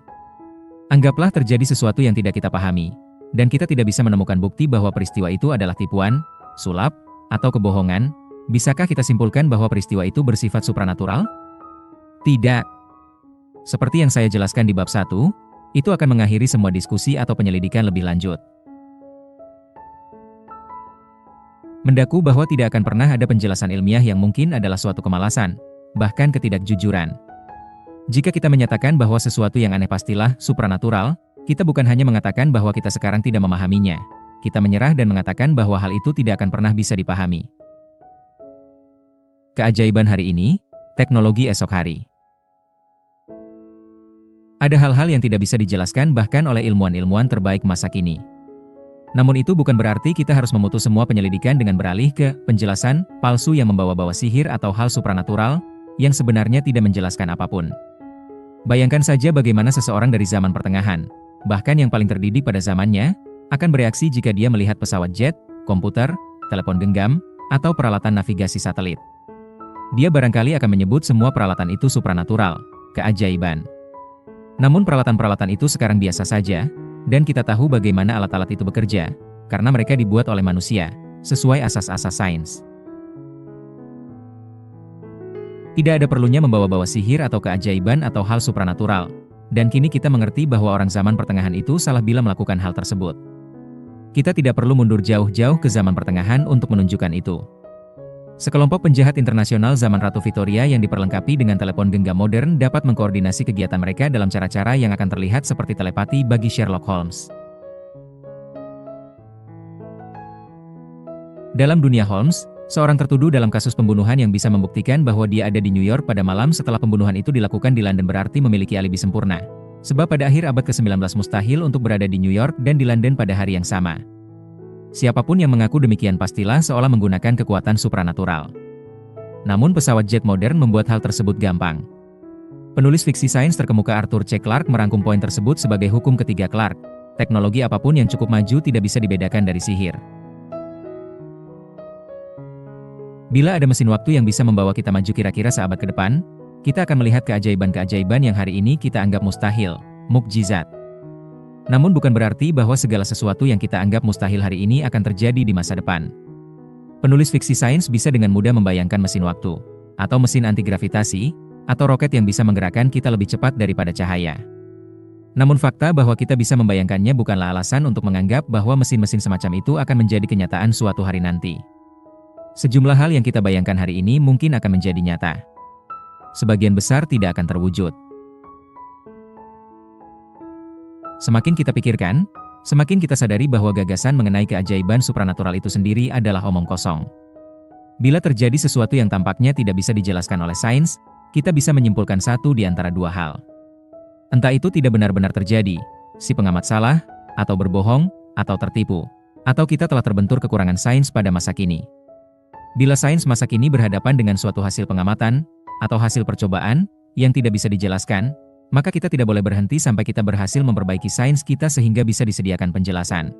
Anggaplah terjadi sesuatu yang tidak kita pahami, dan kita tidak bisa menemukan bukti bahwa peristiwa itu adalah tipuan, sulap, atau kebohongan. Bisakah kita simpulkan bahwa peristiwa itu bersifat supranatural? Tidak. Seperti yang saya jelaskan di bab 1, itu akan mengakhiri semua diskusi atau penyelidikan lebih lanjut. Mendaku bahwa tidak akan pernah ada penjelasan ilmiah yang mungkin adalah suatu kemalasan, bahkan ketidakjujuran. Jika kita menyatakan bahwa sesuatu yang aneh pastilah supranatural, kita bukan hanya mengatakan bahwa kita sekarang tidak memahaminya. Kita menyerah dan mengatakan bahwa hal itu tidak akan pernah bisa dipahami. Keajaiban hari ini, teknologi esok hari. Ada hal-hal yang tidak bisa dijelaskan bahkan oleh ilmuwan-ilmuwan terbaik masa kini. Namun itu bukan berarti kita harus memutus semua penyelidikan dengan beralih ke penjelasan palsu yang membawa-bawa sihir atau hal supranatural yang sebenarnya tidak menjelaskan apapun. Bayangkan saja bagaimana seseorang dari zaman pertengahan, bahkan yang paling terdidik pada zamannya, akan bereaksi jika dia melihat pesawat jet, komputer, telepon genggam, atau peralatan navigasi satelit. Dia barangkali akan menyebut semua peralatan itu supranatural, keajaiban. Namun peralatan-peralatan itu sekarang biasa saja, dan kita tahu bagaimana alat-alat itu bekerja, karena mereka dibuat oleh manusia, sesuai asas-asas sains. Tidak ada perlunya membawa-bawa sihir atau keajaiban atau hal supranatural, dan kini kita mengerti bahwa orang zaman pertengahan itu salah bila melakukan hal tersebut. Kita tidak perlu mundur jauh-jauh ke zaman pertengahan untuk menunjukkan itu. Sekelompok penjahat internasional zaman Ratu Victoria yang diperlengkapi dengan telepon genggam modern dapat mengkoordinasi kegiatan mereka dalam cara-cara yang akan terlihat seperti telepati bagi Sherlock Holmes. Dalam dunia Holmes, seorang tertuduh dalam kasus pembunuhan yang bisa membuktikan bahwa dia ada di New York pada malam setelah pembunuhan itu dilakukan di London berarti memiliki alibi sempurna. Sebab pada akhir abad ke-19 mustahil untuk berada di New York dan di London pada hari yang sama. Siapapun yang mengaku demikian pastilah seolah menggunakan kekuatan supranatural. Namun pesawat jet modern membuat hal tersebut gampang. Penulis fiksi sains terkemuka Arthur C. Clarke merangkum poin tersebut sebagai hukum ketiga Clarke. Teknologi apapun yang cukup maju tidak bisa dibedakan dari sihir. Bila ada mesin waktu yang bisa membawa kita maju kira-kira seabad ke depan, kita akan melihat keajaiban-keajaiban yang hari ini kita anggap mustahil, mukjizat. Namun bukan berarti bahwa segala sesuatu yang kita anggap mustahil hari ini akan terjadi di masa depan. Penulis fiksi sains bisa dengan mudah membayangkan mesin waktu, atau mesin anti-gravitasi, atau roket yang bisa menggerakkan kita lebih cepat daripada cahaya. Namun fakta bahwa kita bisa membayangkannya bukanlah alasan untuk menganggap bahwa mesin-mesin semacam itu akan menjadi kenyataan suatu hari nanti. Sejumlah hal yang kita bayangkan hari ini mungkin akan menjadi nyata. Sebagian besar tidak akan terwujud. Semakin kita pikirkan, semakin kita sadari bahwa gagasan mengenai keajaiban supranatural itu sendiri adalah omong kosong. Bila terjadi sesuatu yang tampaknya tidak bisa dijelaskan oleh sains, kita bisa menyimpulkan satu di antara dua hal. Entah itu tidak benar-benar terjadi, si pengamat salah, atau berbohong, atau tertipu, atau kita telah terbentur kekurangan sains pada masa kini. Bila sains masa kini berhadapan dengan suatu hasil pengamatan, atau hasil percobaan, yang tidak bisa dijelaskan, maka kita tidak boleh berhenti sampai kita berhasil memperbaiki sains kita sehingga bisa disediakan penjelasan.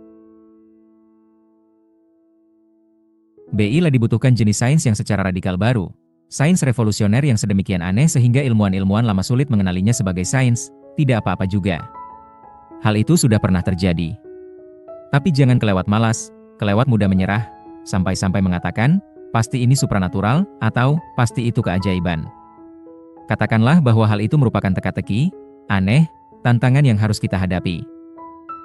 Bila dibutuhkan jenis sains yang secara radikal baru, sains revolusioner yang sedemikian aneh sehingga ilmuwan-ilmuwan lama sulit mengenalinya sebagai sains, tidak apa-apa juga. Hal itu sudah pernah terjadi. Tapi jangan kelewat malas, kelewat mudah menyerah, sampai-sampai mengatakan, pasti ini supranatural, atau pasti itu keajaiban. Katakanlah bahwa hal itu merupakan teka-teki, aneh, tantangan yang harus kita hadapi.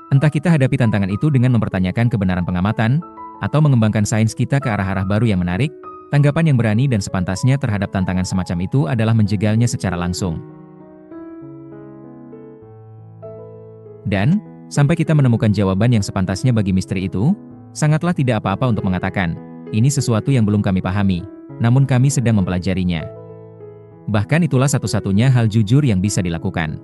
Entah kita hadapi tantangan itu dengan mempertanyakan kebenaran pengamatan, atau mengembangkan sains kita ke arah-arah baru yang menarik, tanggapan yang berani dan sepantasnya terhadap tantangan semacam itu adalah menjegalnya secara langsung. Dan, sampai kita menemukan jawaban yang sepantasnya bagi misteri itu, sangatlah tidak apa-apa untuk mengatakan, ini sesuatu yang belum kami pahami, namun kami sedang mempelajarinya. Bahkan itulah satu-satunya hal jujur yang bisa dilakukan.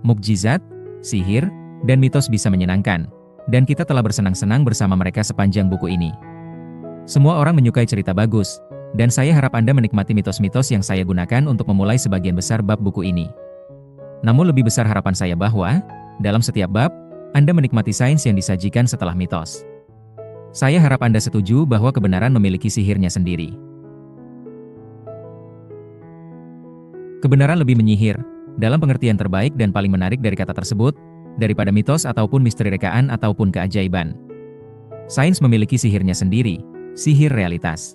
Mukjizat, sihir, dan mitos bisa menyenangkan, dan kita telah bersenang-senang bersama mereka sepanjang buku ini. Semua orang menyukai cerita bagus, Dan saya harap Anda menikmati mitos-mitos yang saya gunakan untuk memulai sebagian besar bab buku ini. Namun lebih besar harapan saya bahwa, dalam setiap bab, Anda menikmati sains yang disajikan setelah mitos. Saya harap Anda setuju bahwa kebenaran memiliki sihirnya sendiri. Kebenaran lebih menyihir, dalam pengertian terbaik dan paling menarik dari kata tersebut, daripada mitos ataupun misteri rekaan ataupun keajaiban. Sains memiliki sihirnya sendiri, sihir realitas.